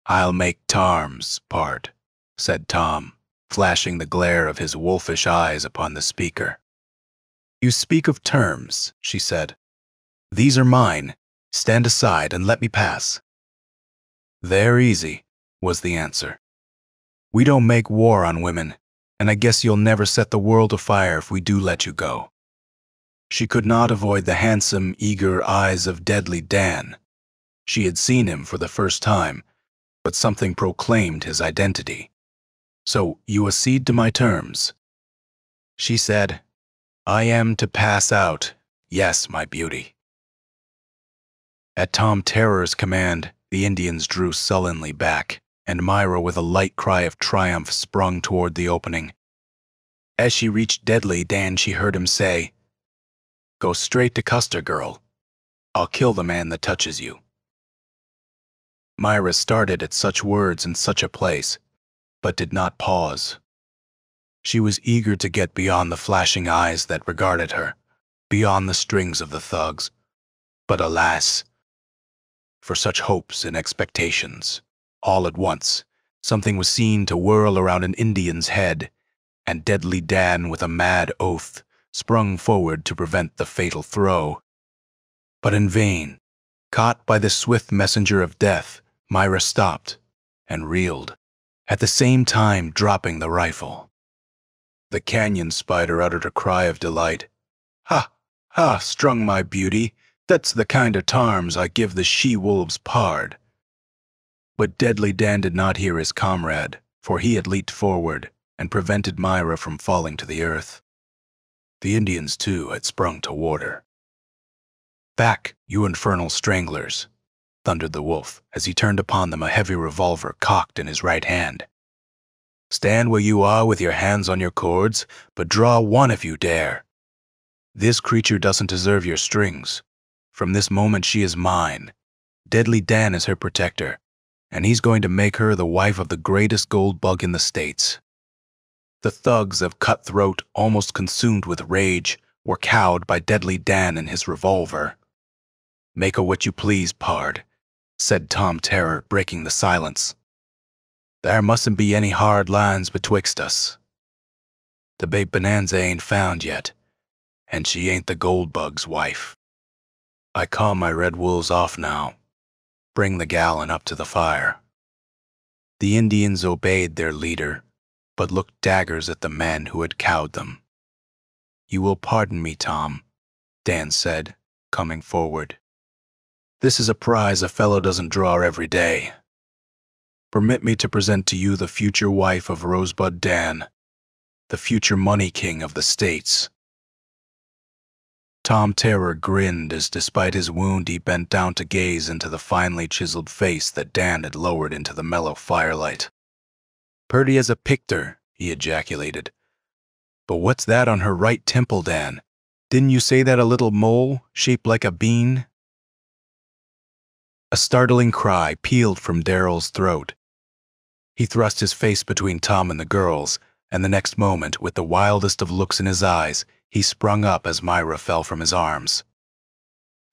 Speaker 1: "I'll make Tarm's part," said Tom, flashing the glare of his wolfish eyes upon the speaker. "You speak of terms," she said. "These are mine. Stand aside and let me pass." "They're easy," was the answer. "We don't make war on women, and I guess you'll never set the world afire if we do let you go." She could not avoid the handsome, eager eyes of Deadly Dan. She had seen him for the first time, but something proclaimed his identity. "So you accede to my terms?" She said, "I am to pass out. Yes, my beauty." At Tom Terror's command, the Indians drew sullenly back, and Myra, with a light cry of triumph, sprung toward the opening. As she reached Deadly Dan, she heard him say, "Go straight to Custer, girl. I'll kill the man that touches you." Myra started at such words in such a place, but did not pause. She was eager to get beyond the flashing eyes that regarded her, beyond the strings of the thugs. But alas, for such hopes and expectations. All at once, something was seen to whirl around an Indian's head, and Deadly Dan, with a mad oath, sprung forward to prevent the fatal throw. But in vain. Caught by the swift messenger of death, Myra stopped and reeled, at the same time dropping the rifle. The canyon spider uttered a cry of delight. "Ha! Ha! Strung, my beauty! That's the kind of tarms I give the she-wolves pard." But Deadly Dan did not hear his comrade, for he had leaped forward and prevented Myra from falling to the earth. The Indians, too, had sprung toward her. "Back, you infernal stranglers!" thundered the wolf, as he turned upon them, a heavy revolver cocked in his right hand. "Stand where you are with your hands on your cords, but draw one if you dare. This creature doesn't deserve your strings. From this moment she is mine. Deadly Dan is her protector, and he's going to make her the wife of the greatest gold bug in the States." The thugs of Cut Throat, almost consumed with rage, were cowed by Deadly Dan and his revolver. "Make her what you please, pard," said Tom Terror, breaking the silence. "There mustn't be any hard lines betwixt us. The babe Bonanza ain't found yet, and she ain't the gold bug's wife. I call my red wolves off now. Bring the gallon up to the fire." The Indians obeyed their leader, but looked daggers at the men who had cowed them. "You will pardon me, Tom," Dan said, coming forward. "This is a prize a fellow doesn't draw every day. Permit me to present to you the future wife of Rosebud Dan, the future money king of the States." Tom Terror grinned as, despite his wound, he bent down to gaze into the finely chiseled face that Dan had lowered into the mellow firelight. "Purty as a picter," he ejaculated. "But what's that on her right temple, Dan? Didn't you say that a little mole, shaped like a bean?" A startling cry pealed from Darrell's throat. He thrust his face between Tom and the girl's, and the next moment, with the wildest of looks in his eyes, he sprung up as Myra fell from his arms.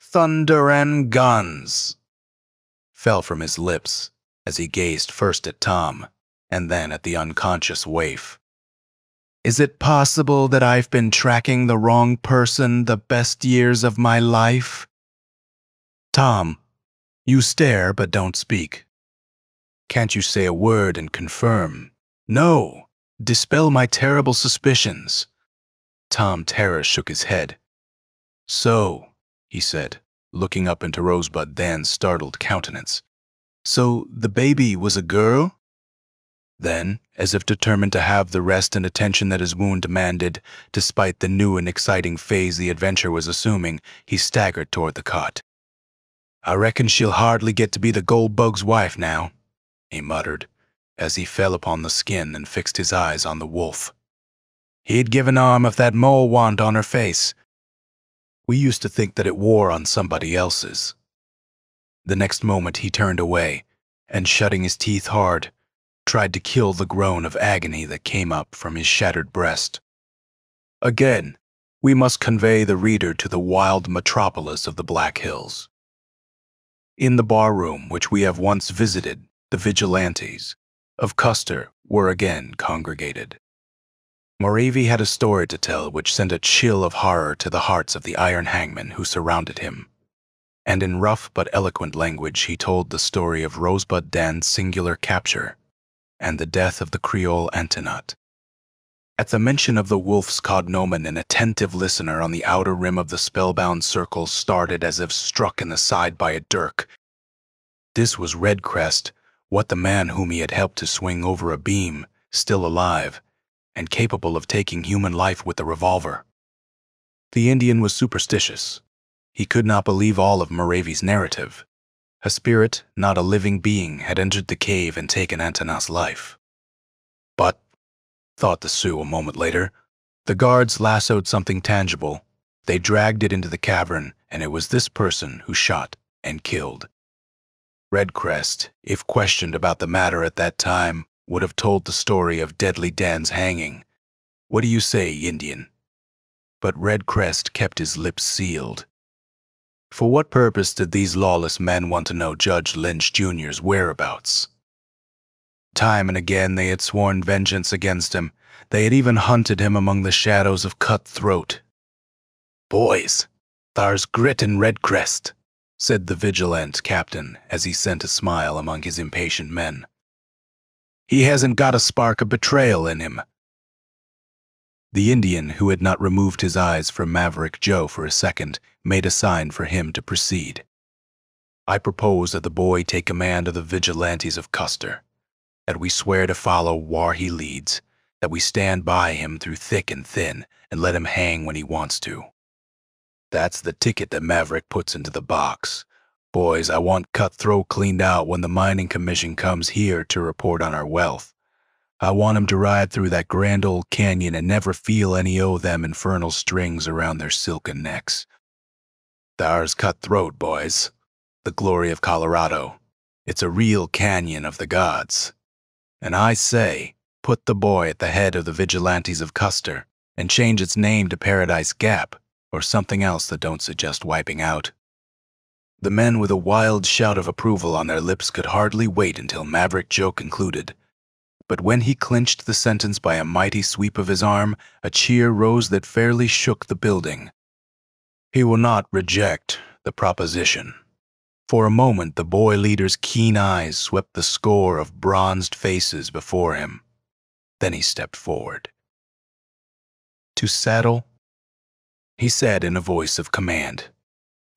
Speaker 1: "Thunder and guns!" fell from his lips as he gazed first at Tom and then at the unconscious waif. "Is it possible that I've been tracking the wrong person the best years of my life?" "Tom, you stare but don't speak. Can't you say a word and confirm?" "No, Dispel my terrible suspicions." Tom Terror shook his head. "So," he said, looking up into Rosebud Dan's startled countenance. "So the baby was a girl?" Then, as if determined to have the rest and attention that his wound demanded, despite the new and exciting phase the adventure was assuming, he staggered toward the cot. "I reckon she'll hardly get to be the Goldbug's wife now," he muttered, as he fell upon the skin and fixed his eyes on the wolf. "He'd give an arm if that mole wa'n't on her face. We used to think that it wore on somebody else's." The next moment he turned away, and shutting his teeth hard, tried to kill the groan of agony that came up from his shattered breast. Again, we must convey the reader to the wild metropolis of the Black Hills. In the barroom which we have once visited, the vigilantes of Custer were again congregated. Moravy had a story to tell which sent a chill of horror to the hearts of the iron hangmen who surrounded him, and in rough but eloquent language he told the story of Rosebud Dan's singular capture and the death of the Creole Antoinette. At the mention of the wolf's cognomen, an attentive listener on the outer rim of the spellbound circle started as if struck in the side by a dirk. This was Redcrest, what the man whom he had helped to swing over a beam, still alive, and capable of taking human life with a revolver. The Indian was superstitious. He could not believe all of Moravy's narrative. A spirit, not a living being, had entered the cave and taken Antonette's life. But, thought the Sioux a moment later, the guards lassoed something tangible. They dragged it into the cavern, and it was this person who shot and killed. Redcrest, if questioned about the matter at that time, would have told the story of Deadly Dan's hanging. What do you say, Indian? But Redcrest kept his lips sealed. For what purpose did these lawless men want to know Judge Lynch Jr.'s whereabouts? Time and again they had sworn vengeance against him. They had even hunted him among the shadows of Cutthroat. "Boys, thar's grit in Redcrest," said the vigilant captain as he sent a smile among his impatient men. "He hasn't got a spark of betrayal in him." The Indian, who had not removed his eyes from Maverick Joe for a second, made a sign for him to proceed. "I propose that the boy take command of the vigilantes of Custer, that we swear to follow where he leads, that we stand by him through thick and thin, and let him hang when he wants to. That's the ticket that Maverick puts into the box. Boys, I want Cutthroat cleaned out when the mining commission comes here to report on our wealth. I want him to ride through that grand old canyon and never feel any o' them infernal strings around their silken necks. Thar's Cutthroat, boys, the glory of Colorado. It's a real canyon of the gods. And I say, put the boy at the head of the vigilantes of Custer and change its name to Paradise Gap or something else that don't suggest wiping out." The men with a wild shout of approval on their lips could hardly wait until Maverick Joe concluded. But when he clinched the sentence by a mighty sweep of his arm, a cheer rose that fairly shook the building. He will not reject the proposition. For a moment, the boy leader's keen eyes swept the score of bronzed faces before him. Then he stepped forward. "To saddle," he said in a voice of command.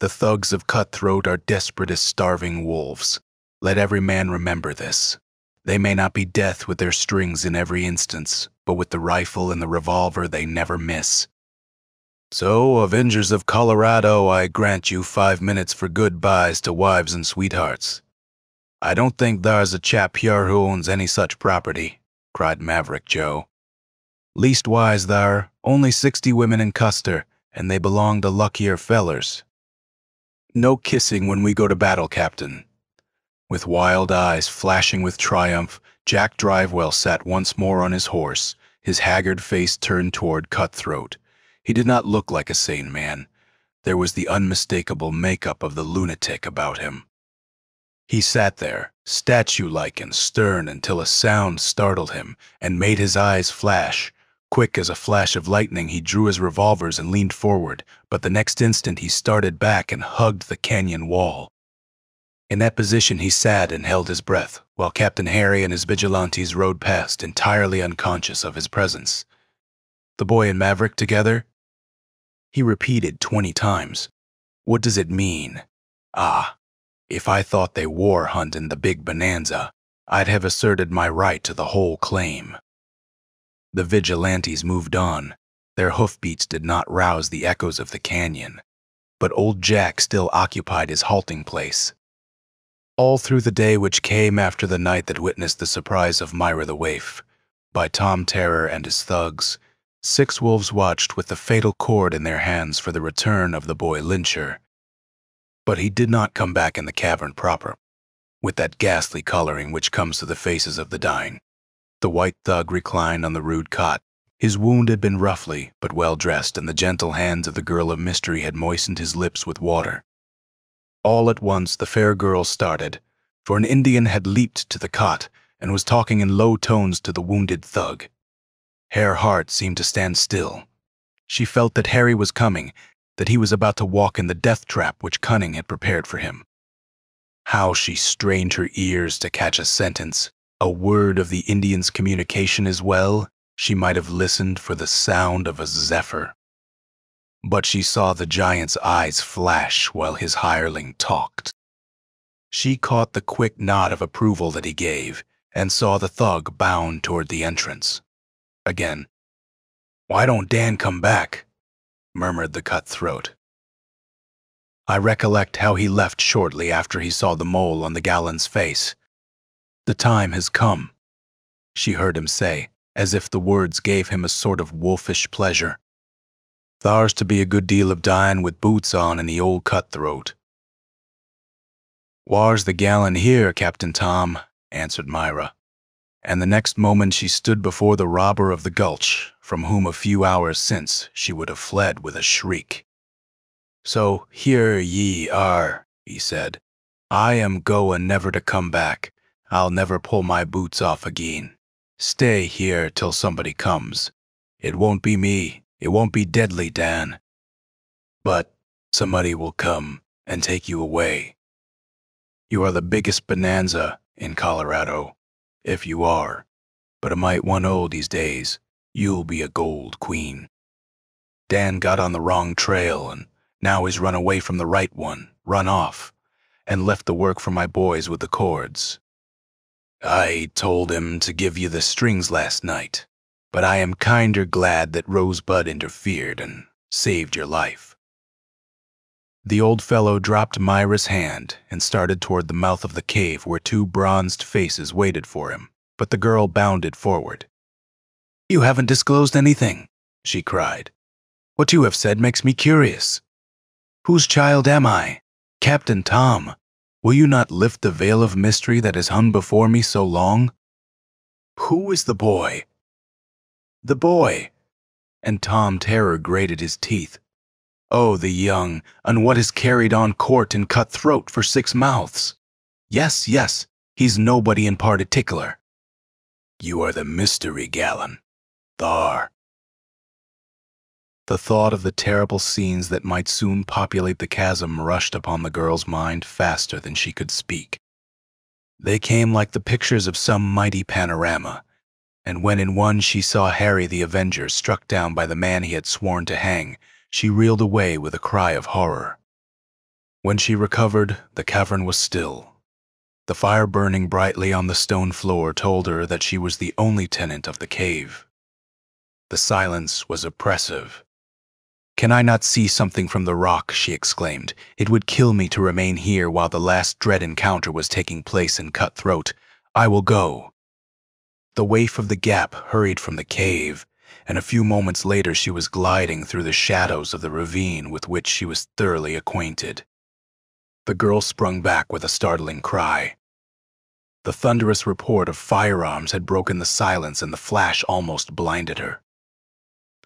Speaker 1: "The thugs of Cutthroat are desperate as starving wolves. Let every man remember this. They may not be death with their strings in every instance, but with the rifle and the revolver they never miss. So, Avengers of Colorado, I grant you 5 minutes for goodbyes to wives and sweethearts." "I don't think thar's a chap here who owns any such property," cried Maverick Joe. "Leastwise, thar only 60 women in Custer, and they belong to luckier fellers. No kissing when we go to battle, Captain." With wild eyes flashing with triumph, Jack Drivewell sat once more on his horse, his haggard face turned toward Cutthroat. He did not look like a sane man. There was the unmistakable makeup of the lunatic about him. He sat there, statue-like and stern, until a sound startled him and made his eyes flash. Quick as a flash of lightning, he drew his revolvers and leaned forward, but the next instant he started back and hugged the canyon wall. In that position, he sat and held his breath, while Captain Harry and his vigilantes rode past, entirely unconscious of his presence. The boy and Maverick together? He repeated 20 times. What does it mean? Ah, if I thought they were hunting the big bonanza, I'd have asserted my right to the whole claim. The vigilantes moved on. Their hoofbeats did not rouse the echoes of the canyon, but old Jack still occupied his halting place. All through the day which came after the night that witnessed the surprise of Myra the Waif, by Tom Terror and his thugs, 6 wolves watched with the fatal cord in their hands for the return of the boy Lyncher. But he did not come back in the cavern proper, with that ghastly coloring which comes to the faces of the dying. The white thug reclined on the rude cot. His wound had been roughly but well dressed, and the gentle hands of the girl of mystery had moistened his lips with water. All at once the fair girl started, for an Indian had leaped to the cot and was talking in low tones to the wounded thug. Her heart seemed to stand still. She felt that Harry was coming, that he was about to walk in the death trap which cunning had prepared for him. How she strained her ears to catch a sentence, a word of the Indian's communication as well. She might have listened for the sound of a zephyr. But she saw the giant's eyes flash while his hireling talked. She caught the quick nod of approval that he gave, and saw the thug bound toward the entrance. Again, "Why don't Dan come back?" murmured the cutthroat. "I recollect how he left shortly after he saw the mole on the gallant's face. The time has come," she heard him say, as if the words gave him a sort of wolfish pleasure. "Thar's to be a good deal of dying with boots on in the old cutthroat." "Whar's the gallant here, Captain Tom?" answered Myra, and the next moment she stood before the robber of the gulch, from whom a few hours since she would have fled with a shriek. "So here ye are," he said. "I am goin' never to come back. I'll never pull my boots off again. Stay here till somebody comes. It won't be me. It won't be deadly, Dan. But somebody will come and take you away. You are the biggest bonanza in Colorado, if you are. But a mite one old these days, you'll be a gold queen. Dan got on the wrong trail, and now he's run away from the right one, run off, and left the work for my boys with the cords. I told him to give you the strings last night, but I am kinder glad that Rosebud interfered and saved your life." The old fellow dropped Myra's hand and started toward the mouth of the cave where 2 bronzed faces waited for him, but the girl bounded forward. "You haven't disclosed anything," she cried. "What you have said makes me curious. Whose child am I? Captain Tom, will you not lift the veil of mystery that has hung before me so long? Who is the boy?" "The boy," and Tom Terror grated his teeth. "Oh, the young, and what has carried on court and cut throat for 6 mouths. Yes, yes, he's nobody in particular. You are the mystery gallon. Thar." The thought of the terrible scenes that might soon populate the chasm rushed upon the girl's mind faster than she could speak. They came like the pictures of some mighty panorama, and when in one she saw Harry the Avenger struck down by the man he had sworn to hang, she reeled away with a cry of horror. When she recovered, the cavern was still. The fire burning brightly on the stone floor told her that she was the only tenant of the cave. The silence was oppressive. "Can I not see something from the rock?" she exclaimed. "It would kill me to remain here while the last dread encounter was taking place in Cutthroat. I will go." The waif of the Gap hurried from the cave, and a few moments later she was gliding through the shadows of the ravine with which she was thoroughly acquainted. The girl sprung back with a startling cry. The thunderous report of firearms had broken the silence, and the flash almost blinded her.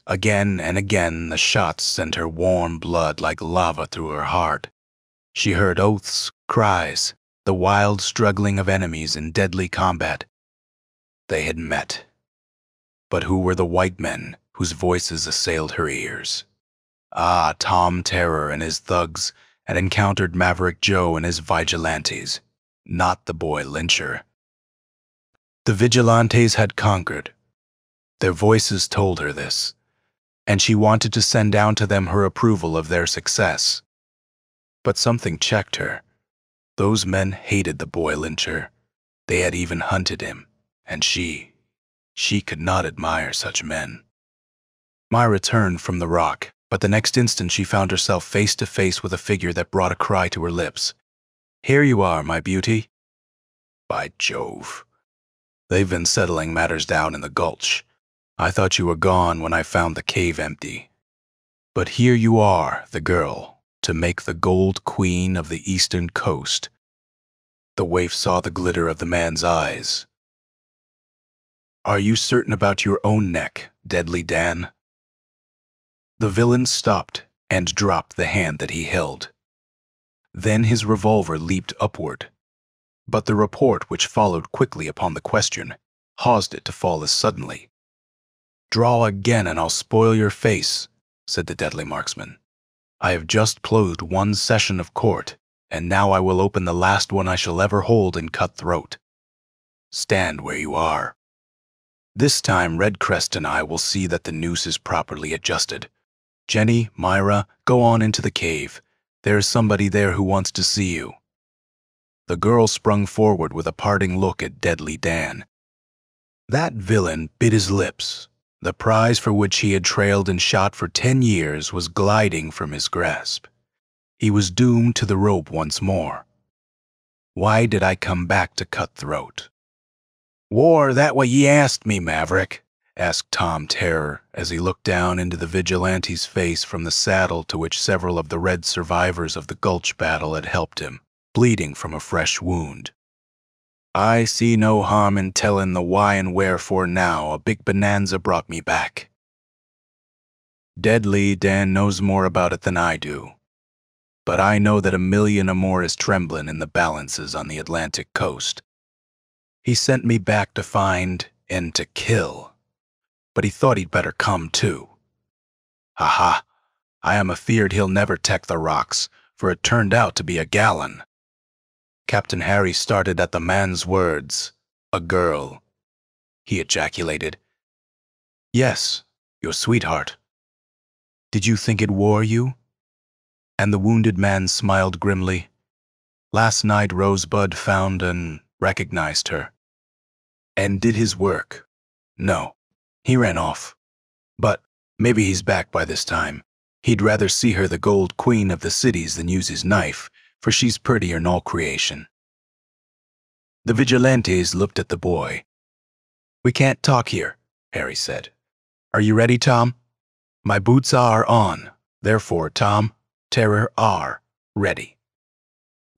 Speaker 1: Again and again the shots sent her warm blood like lava through her heart. She heard oaths, cries, the wild struggling of enemies in deadly combat. They had met. But who were the white men whose voices assailed her ears? Ah, Tom Terror and his thugs, and encountered Maverick Joe and his vigilantes, not the boy lyncher. The vigilantes had conquered. Their voices told her this, and she wanted to send down to them her approval of their success. But something checked her. Those men hated the boy lyncher. They had even hunted him, and she could not admire such men. Myra turned from the rock, but the next instant she found herself face to face with a figure that brought a cry to her lips. "Here you are, my beauty." "By Jove. They've been settling matters down in the gulch. I thought you were gone when I found the cave empty. But here you are, the girl, to make the gold queen of the eastern coast." The waif saw the glitter of the man's eyes. "Are you certain about your own neck, Deadly Dan?" The villain stopped and dropped the hand that he held. Then his revolver leaped upward, but the report which followed quickly upon the question caused it to fall as suddenly. "Draw again and I'll spoil your face," said the deadly marksman. "I have just closed one session of court, and now I will open the last one I shall ever hold in Cutthroat. Stand where you are. This time Redcrest and I will see that the noose is properly adjusted. Jenny, Myra, go on into the cave. There is somebody there who wants to see you." The girl sprung forward with a parting look at Deadly Dan. That villain bit his lips. The prize for which he had trailed and shot for 10 years was gliding from his grasp. He was doomed to the rope once more. Why did I come back to Cutthroat? "War that what ye asked me, Maverick?" asked Tom Terror as he looked down into the vigilante's face from the saddle to which several of the red survivors of the Gulch battle had helped him, bleeding from a fresh wound. "I see no harm in tellin' the why and wherefore now a big bonanza brought me back. Deadly Dan knows more about it than I do, but I know that 1,000,000 or more is tremblin' in the balances on the Atlantic coast. He sent me back to find and to kill, but he thought he'd better come too. Ha ha, I am afeard he'll never take the rocks, for it turned out to be a gallon." Captain Harry started at the man's words. "A girl," he ejaculated. "Yes, your sweetheart. Did you think it wore you?" And the wounded man smiled grimly. "Last night Rosebud found and recognized her, and did his work. No, he ran off. But maybe he's back by this time. He'd rather see her the gold queen of the cities than use his knife, for she's prettier in all creation." The vigilantes looked at the boy. "We can't talk here," Harry said. "Are you ready, Tom?" "My boots are on. Therefore, Tom, Terror are ready."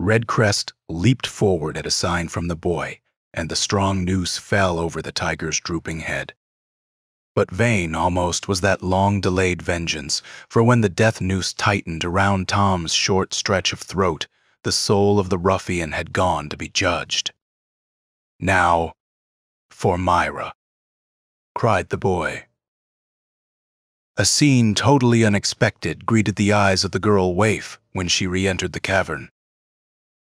Speaker 1: Redcrest leaped forward at a sign from the boy, and the strong noose fell over the tiger's drooping head. But vain, almost, was that long-delayed vengeance, for when the death noose tightened around Tom's short stretch of throat, the soul of the ruffian had gone to be judged. "Now, for Myra," cried the boy. A scene totally unexpected greeted the eyes of the girl waif when she re-entered the cavern.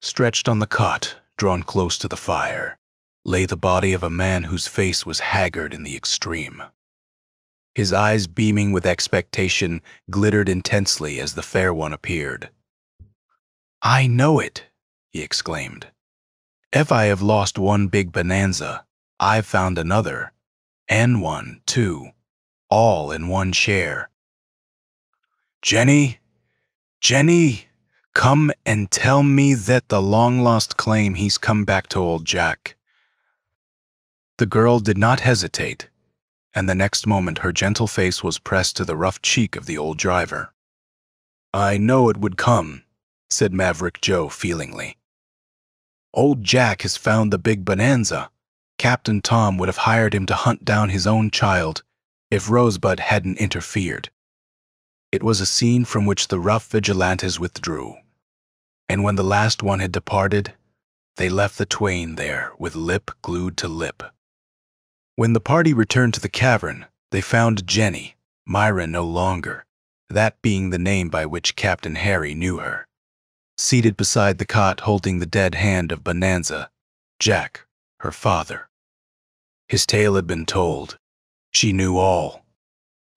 Speaker 1: Stretched on the cot, drawn close to the fire, lay the body of a man whose face was haggard in the extreme. His eyes, beaming with expectation, glittered intensely as the fair one appeared. "I know it," he exclaimed. "If I have lost one big bonanza, I've found another, and one, too, all in one share. Jenny, Jenny, come and tell me that the long-lost claim he's come back to old Jack." The girl did not hesitate, and the next moment her gentle face was pressed to the rough cheek of the old driver. "I know it would come," said Maverick Joe feelingly. "Old Jack has found the big bonanza. Captain Tom would have hired him to hunt down his own child if Rosebud hadn't interfered." It was a scene from which the rough vigilantes withdrew, and when the last one had departed, they left the twain there with lip glued to lip. When the party returned to the cavern, they found Jenny, Myra no longer, that being the name by which Captain Harry knew her. seated beside the cot holding the dead hand of Bonanza, Jack, her father. His tale had been told. She knew all.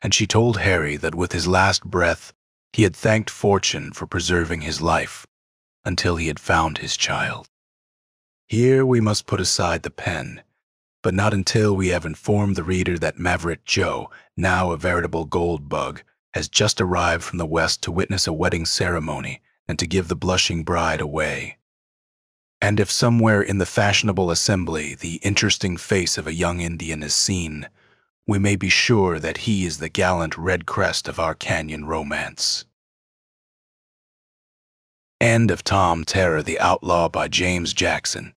Speaker 1: And she told Harry that with his last breath, he had thanked fortune for preserving his life until he had found his child. Here we must put aside the pen, but not until we have informed the reader that Maverick Joe, now a veritable gold bug, has just arrived from the West to witness a wedding ceremony and to give the blushing bride away. And if somewhere in the fashionable assembly the interesting face of a young Indian is seen, we may be sure that he is the gallant red crest of our canyon romance. End of Tom Terror the Outlaw by James Jackson.